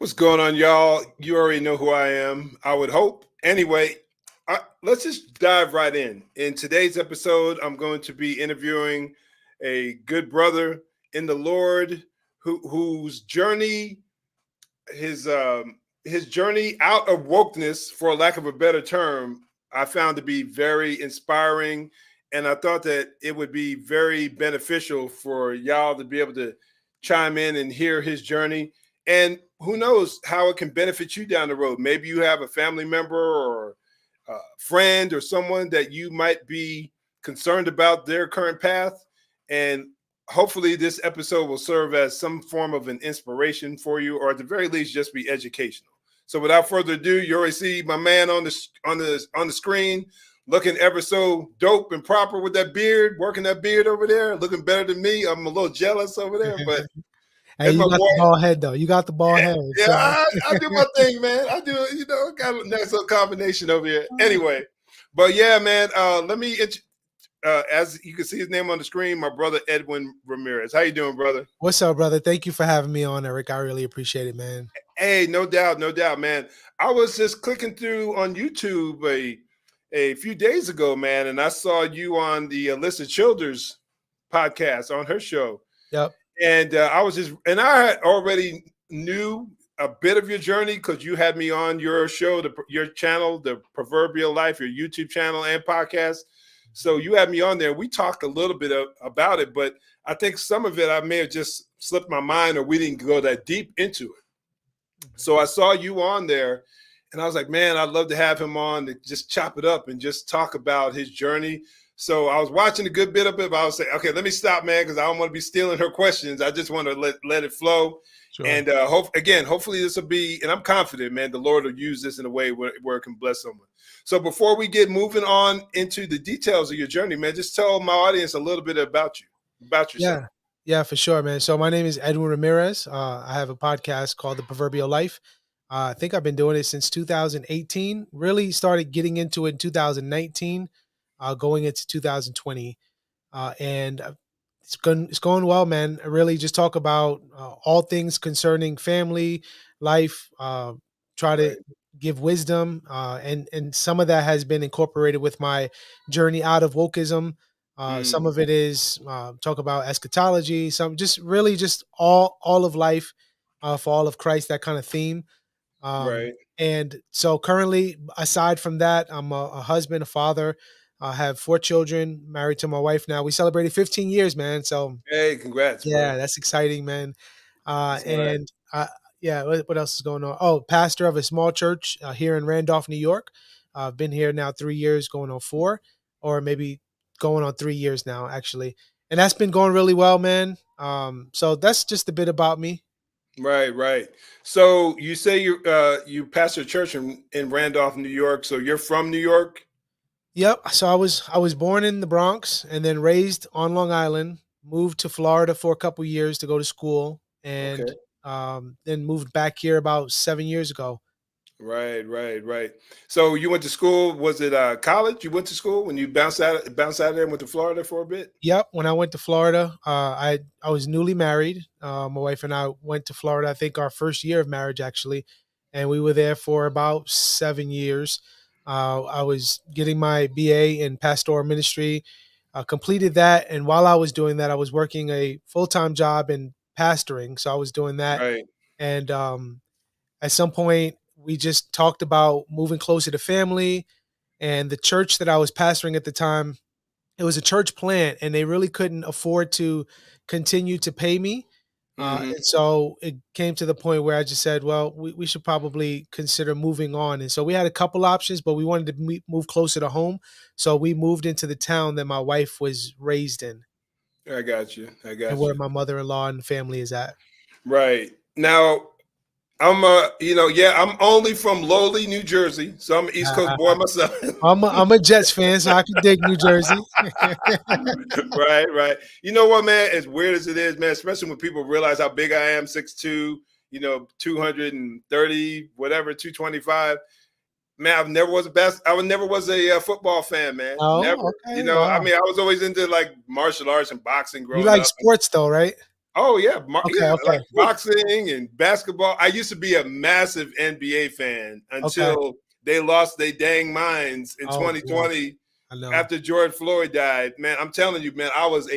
What's going on, y'all? You already know who I am, I would hope. Anyway, let's just dive right in. In today's episode, I'm going to be interviewing a good brother in the Lord whose journey, his journey out of wokeness, for lack of a better term, I found to be very inspiring. And I thought that it would be very beneficial for y'all to be able to chime in and hear his journey. And who knows how it can benefit you down the road. Maybe you have a family member or a friend or someone that you might be concerned about their current path. And hopefully this episode will serve as some form of an inspiration for you, or at the very least just be educational. So without further ado, you already see my man on the screen, looking ever so dope and proper with that beard, working that beard over there, looking better than me. I'm a little jealous over there, but hey, you got the bald head though. You got the bald head. Yeah, I do my thing, man. I do, got a nice little combination over here. Anyway, but yeah, man, let me as you can see his name on the screen, my brother Edwin Ramirez. How you doing, brother? What's up, brother? Thank you for having me on, Eric. I really appreciate it, man. Hey, no doubt, man. I was just clicking through on YouTube a few days ago, man, and I saw you on the Alyssa Childers podcast on her show. Yep. And I had already knew a bit of your journey because you had me on your show, your channel, The Proverbial Life, your YouTube channel and podcast. So you had me on there. We talked a little bit about it, but I think some of it I may have just slipped my mind, or we didn't go that deep into it. So I saw you on there, and I was like, man, I'd love to have him on to just chop it up and just talk about his journey. So I was watching a good bit of it, but I was saying, okay, let me stop, man, because I don't want to be stealing her questions. I just want to let it flow. Sure. And hopefully this will be, and I'm confident, man, the Lord will use this in a way where it can bless someone. So before we get moving on into the details of your journey, man, just tell my audience a little bit about you, about yourself. Yeah, for sure, man. So my name is Edwin Ramirez. I have a podcast called The Proverbial Life. I think I've been doing it since 2018. Really started getting into it in 2019, going into 2020. And it's going well, man. I really just talk about all things concerning family, life, try to give wisdom. And some of that has been incorporated with my journey out of wokeism. Some of it is talk about eschatology, some just really just all of life for all of Christ, that kind of theme. And so currently, aside from that, I'm a husband, a father. I have 4 children, married to my wife now. We celebrated 15 years, man. So hey, congrats. Yeah, bro. That's exciting, man. What else is going on? Oh, pastor of a small church here in Randolph, New York. I've been here now 3 years, going on 4, or maybe going on 3 years now, actually. And that's been going really well, man. So that's just a bit about me. Right. So you say you pastor a church in Randolph, New York. So you're from New York? Yep. So I was born in the Bronx and then raised on Long Island, moved to Florida for a couple years to go to school, and then moved back here about 7 years ago. Right. So you went to school. Was it college? You went to school when you bounced out of there and went to Florida for a bit? Yep. When I went to Florida, I was newly married. My wife and I went to Florida, I think our first year of marriage, actually. And we were there for about 7 years. I was getting my BA in pastoral ministry, completed that. And while I was doing that, I was working a full-time job in pastoring. So I was doing that. Right. And at some point, we just talked about moving closer to family. And the church that I was pastoring at the time, it was a church plant, and they really couldn't afford to continue to pay me. And so it came to the point where I just said, well, we should probably consider moving on. And so we had a couple options, but we wanted to move closer to home. So we moved into the town that my wife was raised in. I got you. And where my mother-in-law and family is at. Right. Now, I'm I'm only from lowly New Jersey, so I'm an East Coast boy myself. I'm a Jets fan, so I can dig New Jersey. Right. You know what, man? As weird as it is, man, especially when people realize how big I am, 6'2", 230, whatever, 225. Man, I never was a football fan, man. Never. Okay, wow. I mean, I was always into like martial arts and boxing growing up. You like sports though, right? Oh yeah, Okay, yeah, like okay, boxing and basketball. I used to be a massive NBA fan okay. until they lost their dang minds in Oh boy, 2020 I know. after George Floyd died. Man, I'm telling you, man, I was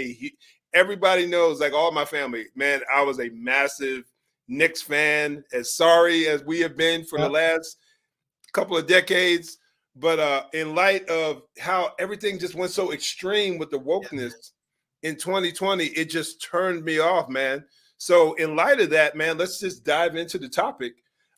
everybody knows, like all my family, man, I was a massive Knicks fan, as sorry as we have been for the Yep. last couple of decades. But in light of how everything just went so extreme with the Yeah. wokeness in 2020, it just turned me off, man. So in light of that, man, let's just dive into the topic.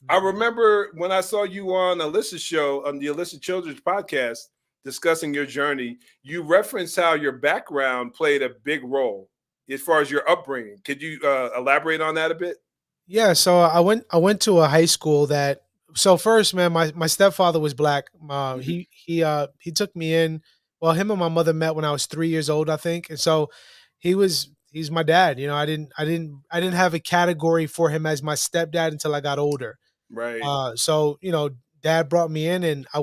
I Mhm. remember when I saw you on Alyssa's show, on the Alyssa Children's podcast, discussing your journey, you referenced how your background played a big role as far as your upbringing. Could you elaborate on that a bit? Yeah, so I went to a high school that so first, man, my stepfather was black. Mhm. He took me in. Well, him and my mother met when I was 3 years old, I think, and so he's my dad. You know, I didn't have a category for him as my stepdad until I got older. Right, So dad brought me in, and I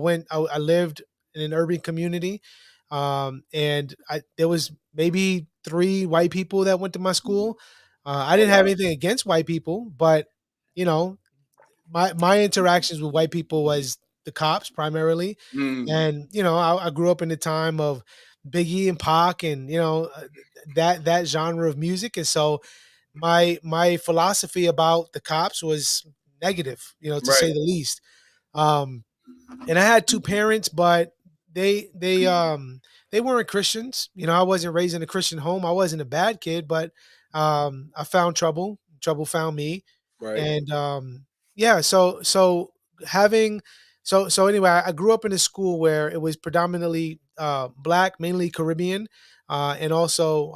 lived in an urban community, and there was maybe 3 white people that went to my school. I oh didn't have wow. anything against white people, but you know, my interactions with white people was the cops primarily, Mm, and I grew up in the time of Biggie and Pac, and that genre of music, and so my philosophy about the cops was negative, to right. say the least. Um, and I had 2 parents, but they weren't Christians. I wasn't raised in a Christian home. I wasn't a bad kid, but I found trouble. Trouble found me, Right. and yeah. Having so anyway, I grew up in a school where it was predominantly black, mainly Caribbean, and also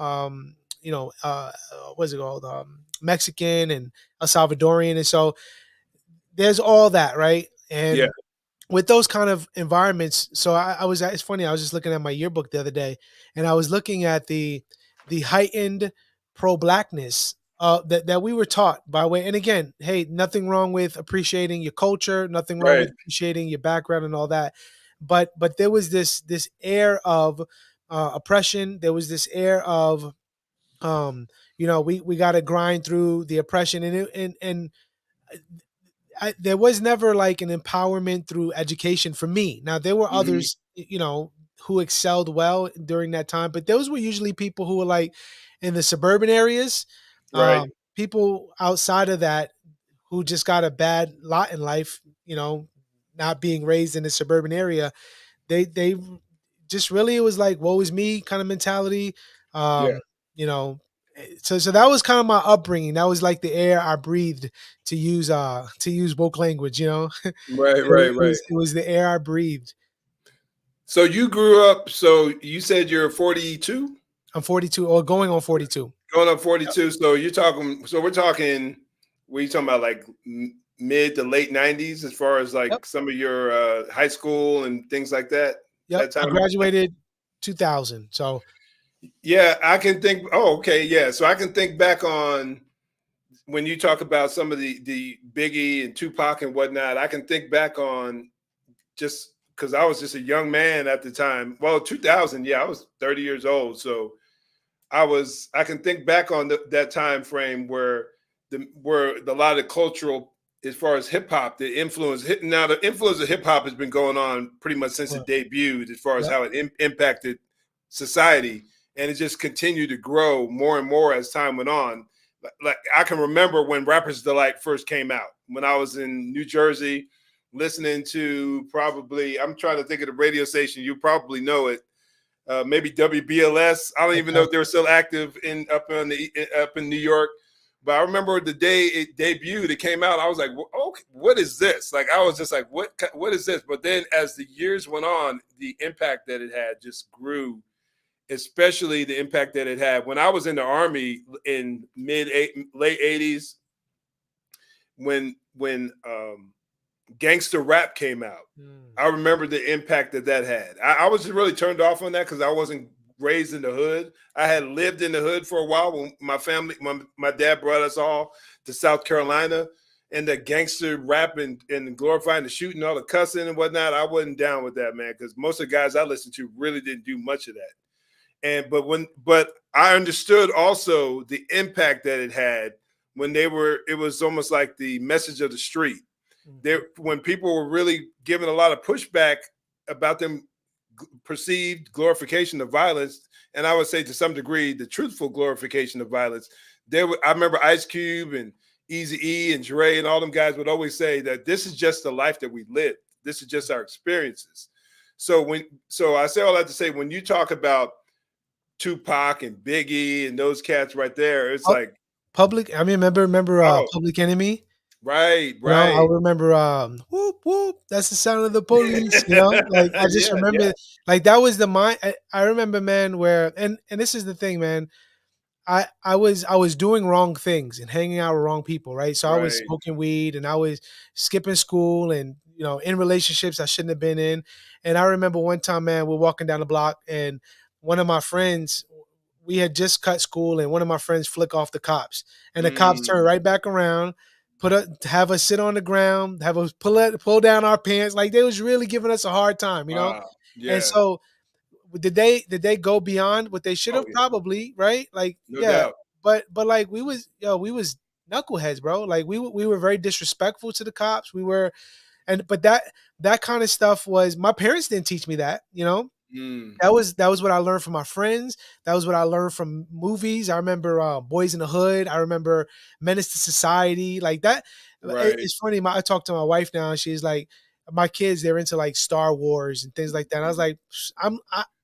what's it called, Mexican and El Salvadorian, and so there's all that, right? Yeah. And with those kind of environments, so I was it's funny, I was just looking at my yearbook the other day, and I was looking at the heightened pro-blackness that we were taught by way. And again, hey, nothing wrong with appreciating your culture, nothing wrong Right. with appreciating your background and all that, but there was this air of oppression. There was this air of we got to grind through the oppression, and there was never like an empowerment through education for me. Now there were Mhm. others, who excelled well during that time, but those were usually people who were like in the suburban areas. Right. People outside of that who just got a bad lot in life, not being raised in a suburban area. They just really, it was like woe is me kind of mentality. Yeah. Um, you know, so that was kind of my upbringing. That was like the air I breathed, to use woke language. Right. It Right. Right. was it was the air I breathed. So you grew up. So you said you're 42, I'm 42 or going on 42. going up Yep. 42. So you're talking. So we're talking. What are you talking about? Like mid to late 90s, as far as Yep. like some of your high school and things like that. Yep. That I time. graduated 2000. So Yeah, I can think. Oh, okay. Yeah. So I can think back on when you talk about some of the Biggie and Tupac and whatnot. I can think back on just because I was just a young man at the time. Well, 2000, yeah, I was 30 years old. So I can think back on that time frame where a lot of cultural, as far as hip hop, now the influence of hip hop has been going on pretty much since it sure. debuted, as far as Yep. how it impacted society, and it just continued to grow more and more as time went on. Like I can remember when Rappers Delight first came out when I was in New Jersey, listening to, probably, I'm trying to think of the radio station, you probably know it, maybe WBLS. I don't even know Okay. if they're still active up in New York. But I remember the day it debuted, it came out. I was like, "Okay, what is this?" Like I was just like, What is this?" But then as the years went on, the impact that it had just grew. Especially the impact that it had when I was in the army in late '80s, when gangster rap came out. Mm. I remember the impact that had. I was just really turned off on that because I wasn't raised in the hood. I had lived in the hood for a while when my dad brought us all to South Carolina, and the gangster rap and glorifying the shooting, all the cussing and whatnot. I wasn't down with that, man, because most of the guys I listened to really didn't do much of that. But I understood also the impact that it had when they were. It was almost like the message of the street. Mhm. There, when people were really giving a lot of pushback about them perceived glorification of violence, and I would say to some degree the truthful glorification of violence. I remember Ice Cube and Easy E and Dre and all them guys would always say that this is just the life that we live. This is just our experiences. So I say all that to say, when you talk about Tupac and Biggie and those cats right there, it's Pu- like, Public. I mean, remember oh, Public Enemy. right, You know, I right. remember whoop whoop. That's the sound of the police. You know, like I just Yeah, yeah, remember, like that was the mind. I remember, man, where and this is the thing, man. I was doing wrong things and hanging out with wrong people, right? So I was right. smoking weed and I was skipping school and in relationships I shouldn't have been in. And I remember one time, man, we're walking down the block and one of my friends, we had just cut school and one of my friends flick off the cops and the cops turn Mm, right back around, have us sit on the ground, have us pull down our pants, like they was really giving us a hard time. wow. And Yeah. so did they go beyond what they should Oh have? yeah. Probably, right? Like, No yeah, doubt. but like we was knuckleheads, bro. Like we were very disrespectful to the cops. We were, but that kind of stuff was, my parents didn't teach me that. Mm, That was what I learned from my friends. That was what I learned from movies. I remember Boys in the Hood. I remember Menace to Society. Like that. right. It's funny. I talk to my wife now, and she's like, my kids, they're into like Star Wars and things like that. And I was like,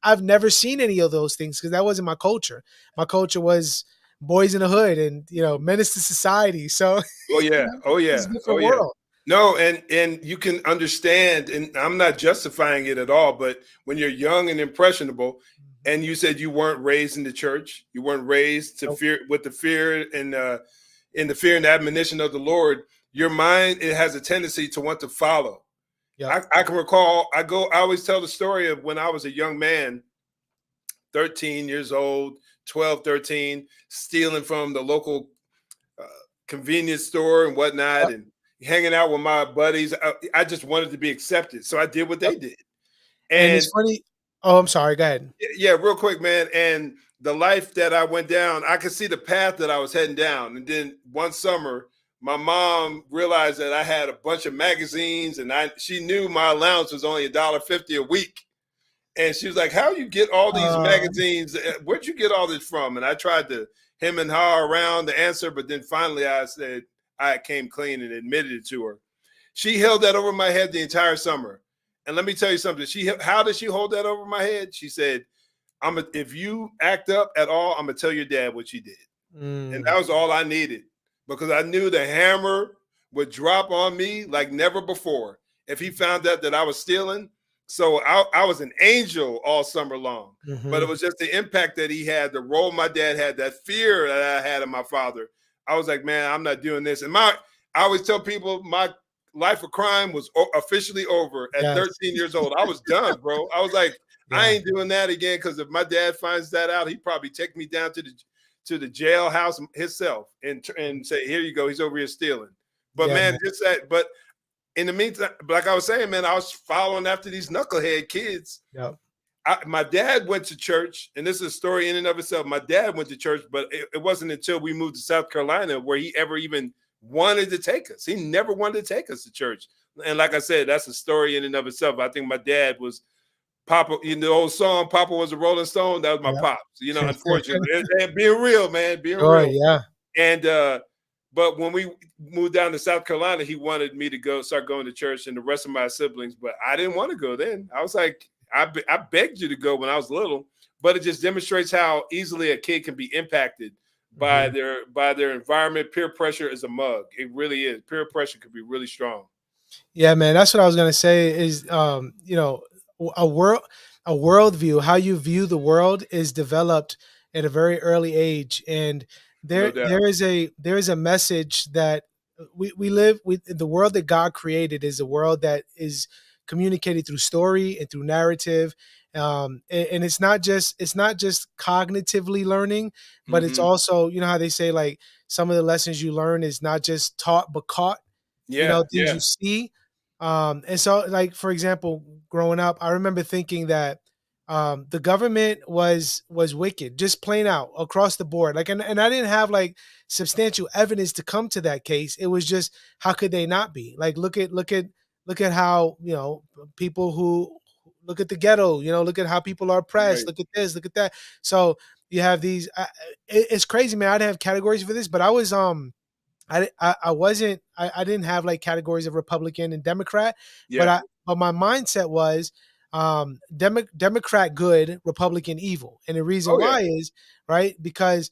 I've never seen any of those things because that wasn't my culture. My culture was Boys in the Hood and Menace to Society. So Oh yeah. Oh it's yeah. a Oh different yeah. world. No, and you can understand, and I'm not justifying it at all, but when you're young and impressionable, Mhm. and you said you weren't raised in the church, you weren't raised to Nope. fear with the fear and in the fear and admonition of the Lord, your mind, it has a tendency to want to follow. Yep. I can recall, I always tell the story of when I was a young man, 13 years old, 12, 13, stealing from the local uh, convenience store and whatnot, Yep. and hanging out with my buddies. I just wanted to be accepted, so I did what Yep. they did. And And it's funny. Oh, I'm sorry. Go ahead. yeah, real quick, man. And the life that I went down, I could see the path that I was heading down. And then one summer, my mom realized that I had a bunch of magazines, and she knew my allowance was only $1.50 a week. And she was like, "How you get all these Uh, magazines? Where'd you get all this from?" And I tried to him and haw around the answer, but then finally I said I came clean and admitted it to her. She held that over my head the entire summer. And let me tell you something. How did she hold that over my head? She said, if you act up at all, I'm gonna tell your dad what you did." And mm, that was all I needed, because I knew the hammer would drop on me like never before if he found out that I was stealing. So I was an angel all summer long, but it mhm. was just the impact that he had, the role my dad had, that fear that I had of my father. I was like, man, I'm not doing this. I always tell people my life of crime was officially over at Yes. 13 years old. I was done, bro. I was like, I Yeah. ain't doing that again, because if my dad finds that out, he'd probably take me down to the jailhouse himself and say, "Here you go. He's over here stealing." But Yeah, man, man. just that. But in the meantime, like I was saying, man, I was following after these knucklehead kids. Yep. My dad went to church, and this is a story in and of itself. My dad went to church, but it wasn't until we moved to South Carolina where he ever even wanted to take us. He never wanted to take us to church. And like I said, that's a story in and of itself. I think my dad was Papa, in the old song, Papa was a Rolling Stone. That was my Yep. pops. Unfortunately, and being real, man, being Sure. real. Yeah. And but when we moved down to South Carolina, he wanted me to start going to church, and the rest of my siblings. But I didn't want to go then. I was like, I begged you to go when I was little, but it just demonstrates how easily a kid can be impacted by Mhm. their environment. Peer pressure is a mug. It really is. Peer pressure can be really strong. Yeah, man. That's what I was gonna say. Is a world a worldview, how you view the world, is developed at a very early age, and No there doubt. there is a message that we live with. The world that God created is a world that is communicated through story and through narrative. And it's not just cognitively learning, but it's Hmm. also, how they say, like, some of the lessons you learn is not just taught but caught, Yeah, things yeah. you see. And so, like, for example, growing up, I remember thinking that the government was wicked, just plain out across the board. Like, and I didn't have like substantial evidence to come to that case. It was just, how could they not be? Like, look at how, people who, look at the ghetto, look at how people are oppressed. Right. Look at this, look at that. So you have these. It's crazy, man. I didn't have categories for this, but I was I wasn't I didn't have like categories of Republican and Democrat, Yeah. but my mindset was Democrat good, Republican evil. And the reason Oh yeah. why is, right, because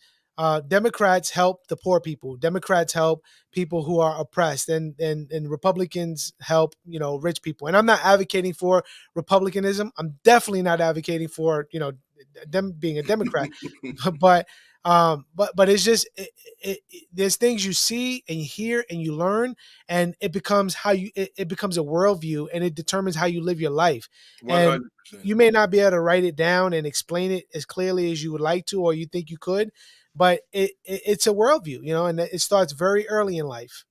Democrats help the poor people. Democrats help people who are oppressed, and Republicans help, rich people. And I'm not advocating for Republicanism. I'm definitely not advocating for, them being a Democrat. but but it's just there's things you see and you hear and you learn, and it becomes it becomes a worldview, and it determines how you live your life. And 100%. you may not be able to write it down and explain it as clearly as you would like to, or you think you could, but it's a worldview, and it starts very early in life.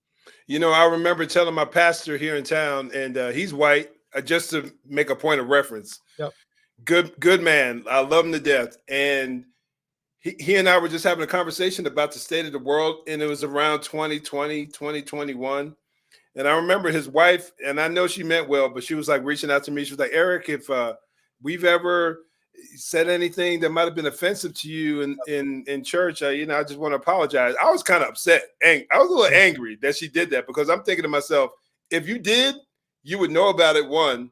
I remember telling my pastor here in town, and he's white, just to make a point of reference. Yep. Good man. I love him to death. And he and I were just having a conversation about the state of the world, and it was around 2020, 2021. And I remember his wife, and I know she meant well, but she was like reaching out to me. She was like, Eric, if we've ever said anything that might have been offensive to you in church, I just want to apologize. I was kind of upset. I was a little angry that she did that, because I'm thinking to myself, if you did, you would know about it, one.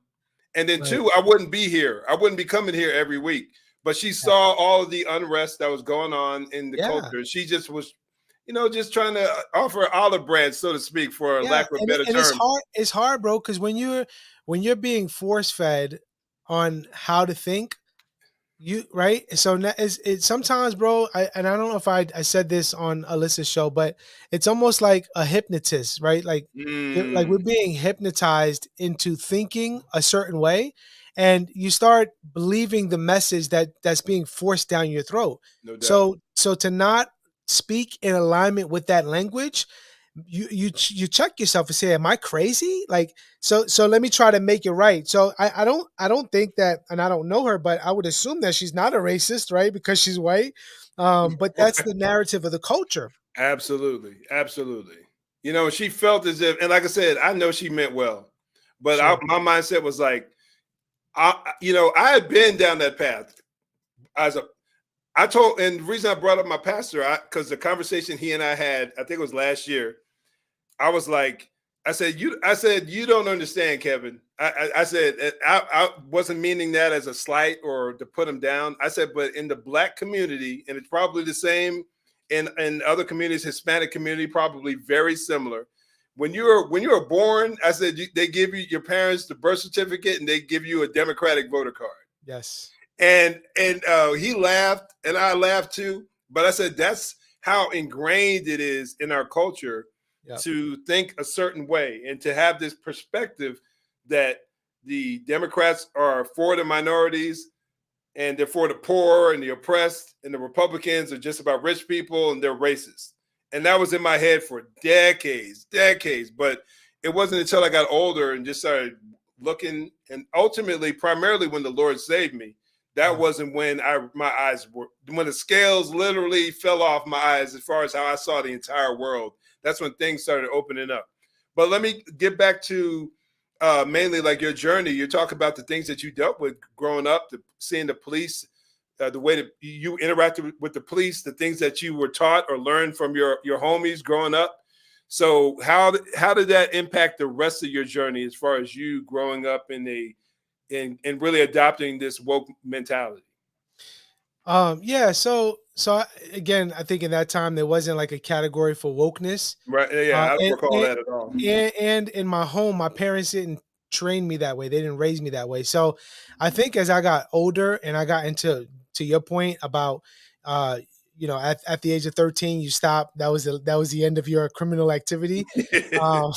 And then Right. two, I wouldn't be here. I wouldn't be coming here every week. But she saw all of the unrest that was going on in the culture. She just was, just trying to offer olive branch, so to speak, for a lack of a better and term. it's hard, bro, because when you're being force fed on how to think, you right. So it's sometimes, bro. And I don't know if I said this on Alyssa's show, but it's almost like a hypnotist, right? Like we're being hypnotized into thinking a certain way, and you start believing the message that's being forced down your throat. No doubt. So to not speak in alignment with that language, you check yourself and say, am I crazy? Like, so let me try to make it right. So I don't think that, and I don't know her, but I would assume that she's not a racist, right? Because she's white. But that's the narrative of the culture. Absolutely. Absolutely. She felt as if, and like I said, I know she meant well, but Sure. my mindset was like, I had been down that path. And the reason I brought up my pastor, because the conversation he and I had, I think it was last year, I was like, I said, you don't understand, Kevin. I said, I wasn't meaning that as a slight or to put him down. I said, but in the Black community, and it's probably the same in other communities, Hispanic community, probably very similar. When you're born, I said, they give you, your parents, the birth certificate, and they give you a Democratic voter card. Yes. And he laughed, and I laughed too. But I said, that's how ingrained it is in our culture to think a certain way, and to have this perspective that the Democrats are for the minorities and they're for the poor and the oppressed, and the Republicans are just about rich people and they're racist. And that was in my head for decades. But it wasn't until I got older and just started looking, and ultimately, primarily when the Lord saved me, that wasn't when when the scales literally fell off my eyes as far as how I saw the entire world. That's when things started opening up. But let me get back to mainly like your journey. You talk about the things that you dealt with growing up, seeing the police, the way that you interacted with the police, the things that you were taught or learned from your homies growing up. So how did that impact the rest of your journey as far as you growing up in really adopting this woke mentality? Again, I think in that time there wasn't like a category for wokeness. Right. Yeah, I don't And, recall that at all. and in my home, my parents didn't train me that way. They didn't raise me that way. So I think as I got older and I got into, to your point about, at the age of 13, you stop. That was the end of your criminal activity. Um,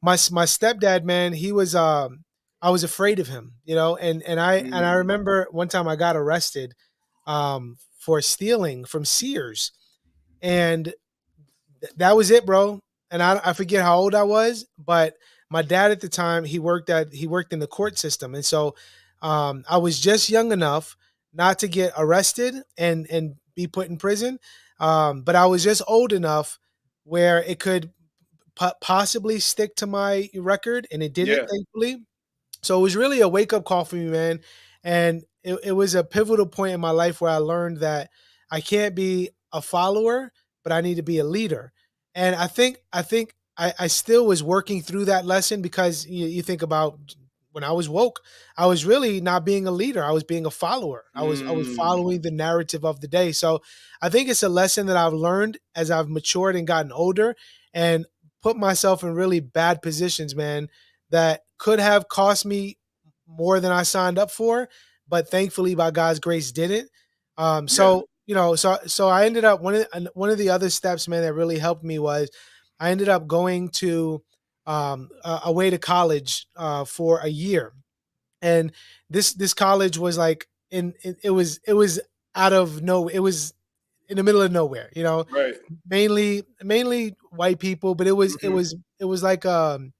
my stepdad, man, he was, I was afraid of him, and I remember one time I got arrested, for stealing from Sears, and that was it, bro. And I forget how old I was, but my dad at the time, he worked in the court system, and so I was just young enough not to get arrested and be put in prison, but I was just old enough where it could possibly stick to my record, and it didn't, Yeah. thankfully. So it was really a wake up call for me, man. And it was a pivotal point in my life where I learned that I can't be a follower, but I need to be a leader. And I still was working through that lesson, because you think about when I was woke, I was really not being a leader. I was being a follower. I was Mm, following the narrative of the day. So I think it's a lesson that I've learned as I've matured and gotten older, and put myself in really bad positions, man, that could have cost me more than I signed up for, but thankfully by God's grace didn't. yeah. So I ended up, one of the other steps, man, that really helped me was I ended up going to away to college for a year, and this college was like it was out of no, it was in the middle of nowhere, Right. mainly white people, but it was it Hmm. was it was like um,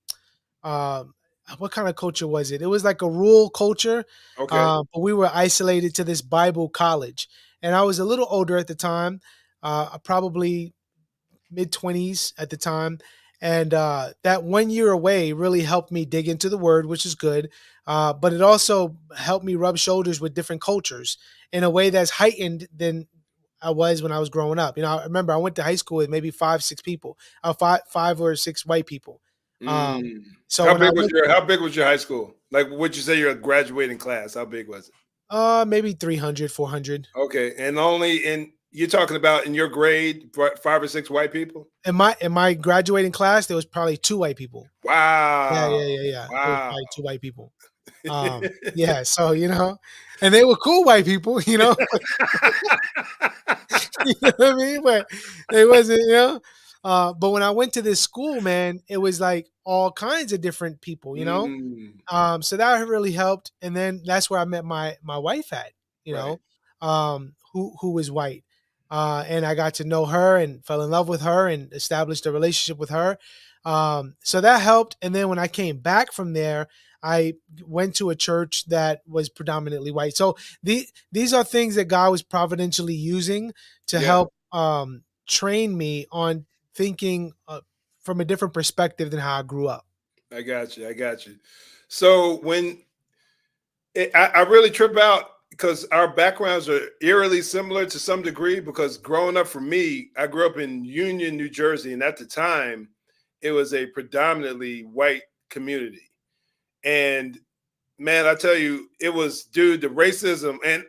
what kind of culture was it? It was like a rural culture, Okay. but we were isolated to this Bible college, and I was a little older at the time, probably mid-20s at the time. And that 1 year away really helped me dig into the word, which is good. But it also helped me rub shoulders with different cultures in a way that's heightened than I was when I was growing up. I remember I went to high school with maybe five, six people, five or six white people. Um, Mm. so when I went, How big was your high school? Like, would you say your graduating class? How big was it? maybe 300, 400. Okay, and only in you're talking about in your grade, five or six white people. In my graduating class, there was probably two white people. Yeah, Wow, yeah, yeah, yeah. It was wow. probably two white people. Yeah, so and they were cool white people, you know what I mean? But it wasn't, but when I went to this school, man, it was like all kinds of different people. Mm, So that really helped. And then that's where I met my wife at, right. who was white. And I got to know her and fell in love with her and established a relationship with her. So that helped. And then when I came back from there, I went to a church that was predominantly white. So these are things that God was providentially using to Yeah, help train me on thinking from a different perspective than how I grew up. I got you. I got you. So I really trip out because our backgrounds are eerily similar to some degree. Because growing up for me, I grew up in Union, New Jersey, and at the time, it was a predominantly white community. And man, I tell you, it was due to racism. And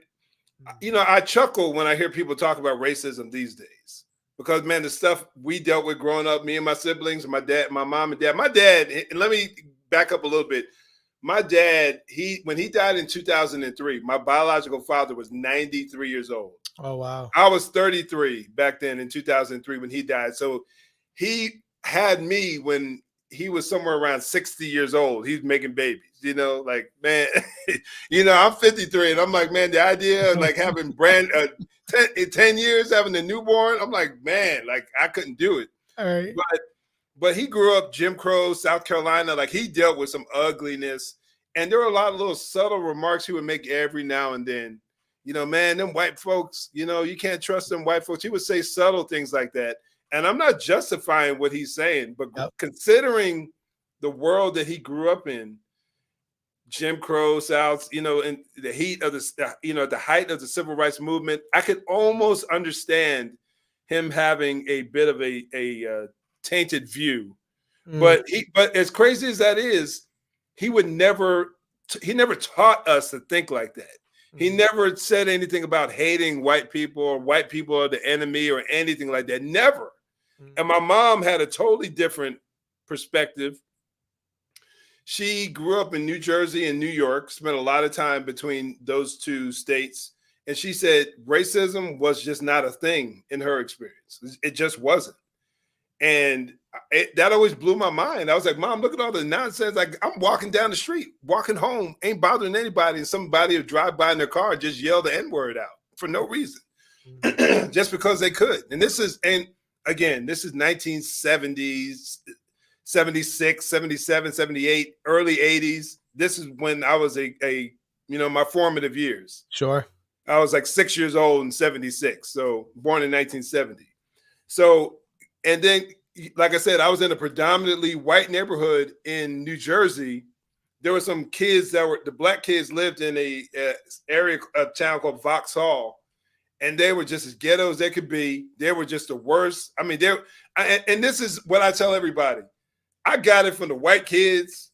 I chuckle when I hear people talk about racism these days because, man, the stuff we dealt with growing up, me and my siblings, my dad, my mom and dad. My dad, and let me back up a little bit. My dad, when he died in 2003, my biological father was 93 years old. Oh wow. I was 33 back then in 2003 when he died. So he had me when he was somewhere around 60 years old. He's making babies, like, man, I'm 53 and I'm like, man, the idea of like having 10 years having a newborn, I'm like, man, like I couldn't do it. All right. But he grew up Jim Crow, South Carolina. Like he dealt with some ugliness. And there were a lot of little subtle remarks he would make every now and then. Man, them white folks, you can't trust them white folks. He would say subtle things like that. And I'm not justifying what he's saying, but Yep. considering the world that he grew up in, Jim Crow, South, in the heat of the height of the civil rights movement, I could almost understand him having a bit of a tainted view. Mm, But as crazy as that is, he never taught us to think like that. He mm, never said anything about hating white people or white people are the enemy or anything like that. Never. mm, And my mom had a totally different perspective. She grew up in New Jersey and New York, spent a lot of time between those two states. And she said racism was just not a thing in her experience. It just wasn't. And that always blew my mind. I was like, Mom, look at all the nonsense. Like, I'm walking down the street, walking home, ain't bothering anybody. And somebody would drive by in their car and just yell the N word out for no reason, mm, just because they could. And again, this is 1970s, 76, 77, 78, early 80s. This is when I was a my formative years. Sure. I was like 6 years old in '76, so born in 1970. So, and then, like I said, I was in a predominantly white neighborhood in New Jersey. There were some kids the black kids lived in a town called Vauxhall, and they were just as ghetto as they could be. They were just the worst. I mean, and this is what I tell everybody. I got it from the white kids.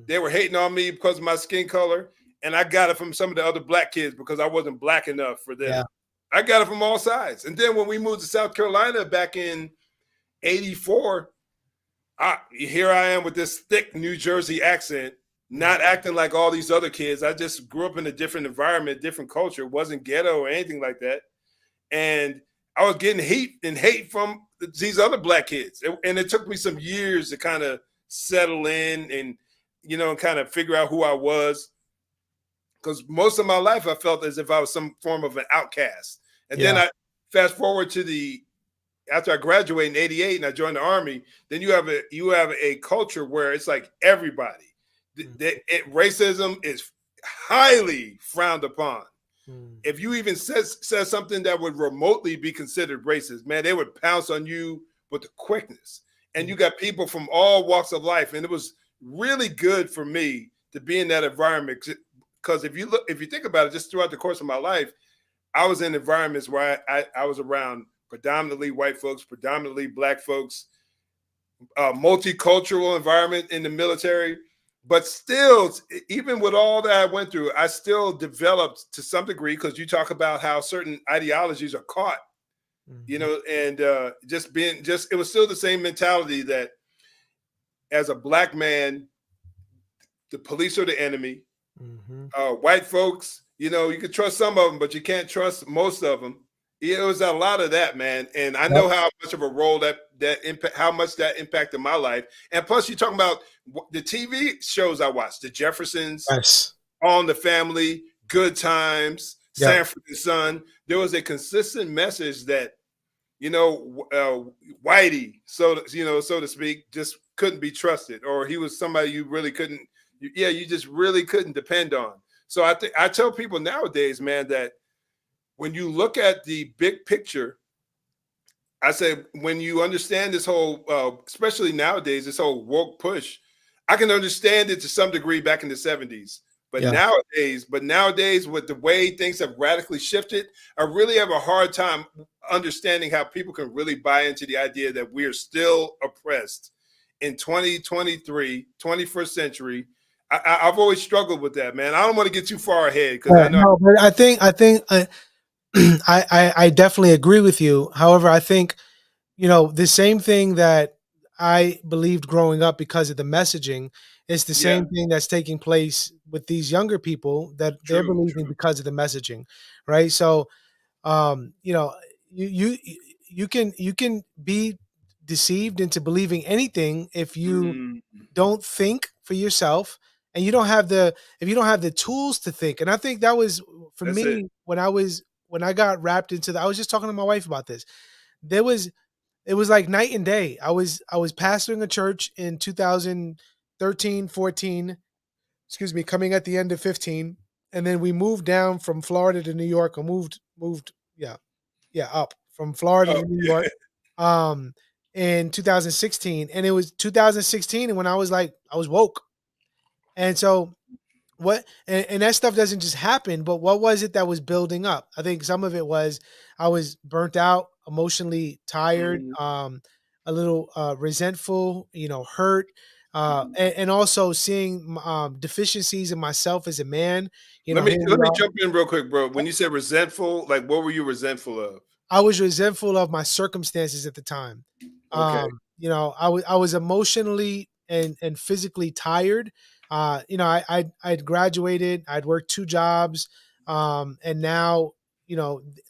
They were hating on me because of my skin color. And I got it from some of the other black kids because I wasn't black enough for them. Yeah. I got it from all sides. And then when we moved to South Carolina back in '84, here I am with this thick New Jersey accent, not acting like all these other kids. I just grew up in a different environment, different culture. It wasn't ghetto or anything like that. And I was getting hate from these other black kids. And it took me some years to kind of settle in and, kind of figure out who I was. Because most of my life, I felt as if I was some form of an outcast. And then I fast forward to after I graduated in '88 and I joined the Army, then you have a culture where it's like everybody. Racism is highly frowned upon. If you even says something that would remotely be considered racist, man, they would pounce on you with the quickness. And you got people from all walks of life. And it was really good for me to be in that environment. Because if you think about it, just throughout the course of my life, I was in environments where I was around predominantly white folks, predominantly black folks, multicultural environment in the military. But still, even with all that I went through, I still developed to some degree, because you talk about how certain ideologies are caught, and it was still the same mentality that as a black man, the police are the enemy. White folks, you can trust some of them, but you can't trust most of them. It was a lot of that, man. And I know how much of a role how much that impacted my life. And plus, you're talking about the TV shows I watched, The Jeffersons, All in the Family, Good Times, Sanford and Son. There was a consistent message that, Whitey, so to speak, just couldn't be trusted, or he was somebody you really couldn't. You just really couldn't depend on. So I tell people nowadays, man, that when you look at the big picture, I say, when you understand this whole, especially nowadays, this whole woke push, I can understand it to some degree back in the '70s. But nowadays, with the way things have radically shifted, I really have a hard time understanding how people can really buy into the idea that we are still oppressed in 2023, 21st century. I've always struggled with that, man. I don't want to get too far ahead because I know. No, but I think I definitely agree with you. However, I think, the same thing that I believed growing up because of the messaging is the same thing that's taking place with these younger people that they're believing because of the messaging, right? So, you can be deceived into believing anything if you don't think for yourself, and if you don't have the tools to think. And I think that was for me when I got wrapped into I was just talking to my wife about this. It was like night and day. I was pastoring a church in 2013, 14, coming at the end of 15. And then we moved down from Florida to New York, or moved, up from Florida to New York, in 2016. And it was 2016. And when I was woke. And so and that stuff doesn't just happen, but what was it that was building up? I think some of it was I was burnt out, emotionally tired, a little resentful, hurt, and also seeing deficiencies in myself as a man. Let me jump in real quick, bro. When you said resentful, like, what were you resentful of? I was resentful of my circumstances at the time. Okay. I was emotionally and physically tired. I'd graduated, I'd worked 2 jobs, and now,